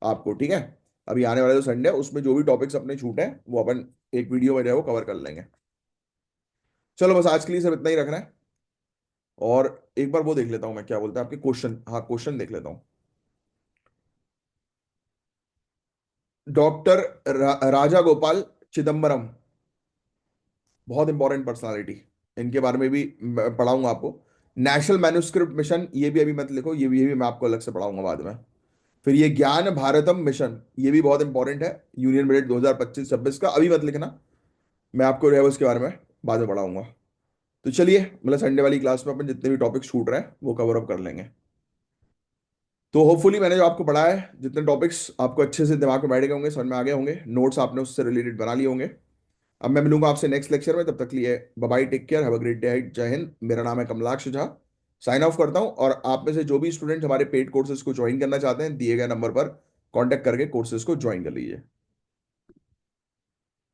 आपको, ठीक है। अभी आने वाले जो संडे है उसमें जो भी टॉपिक्स अपने छूटे हैं वो अपन एक वीडियो में जो है वो कवर कर लेंगे। चलो बस आज के लिए सब इतना ही रखना है। और एक बार वो देख लेता हूँ मैं, क्या बोलते हैं आपके क्वेश्चन, हाँ क्वेश्चन देख लेता हूँ। डॉक्टर राजा गोपाल चिदम्बरम, बहुत इंपॉर्टेंट पर्सनालिटी, इनके बारे में भी मैं पढ़ाऊंगा आपको। नेशनल मैन्युस्क्रिप्ट मिशन, ये भी अभी मत लिखो, ये भी मैं आपको अलग से पढ़ाऊंगा बाद में। फिर ये ज्ञान भारतम मिशन, ये भी बहुत इंपॉर्टेंट है, यूनियन बजट 2025-26 का, अभी मत लिखना, मैं आपको जो है उसके बारे में बाद में पढ़ाऊंगा। तो चलिए, मतलब संडे वाली क्लास में अपन जितने भी टॉपिक छूट रहे हैं वो कवर अप कर लेंगे। तो होपफुली मैंने जो आपको पढ़ाया है, जितने टॉपिक्स आपको अच्छे से दिमाग में बैठ गए होंगे, समझ में आ गए होंगे, नोट्स आपने उससे रिलेटेड बना लिए होंगे। अब मैं मिलूंगा आपसे नेक्स्ट लेक्चर में, तब तक के लिए bye bye, take care, have a great day, जय हिंद। मेरा नाम है कमलाक्ष झा, साइन ऑफ करता हूं। और आप में से जो भी स्टूडेंट हमारे पेड कोर्सेज को ज्वाइन करना चाहते हैं, दिए गए नंबर पर कॉन्टैक्ट करके कोर्सेज को ज्वाइन कर लीजिए।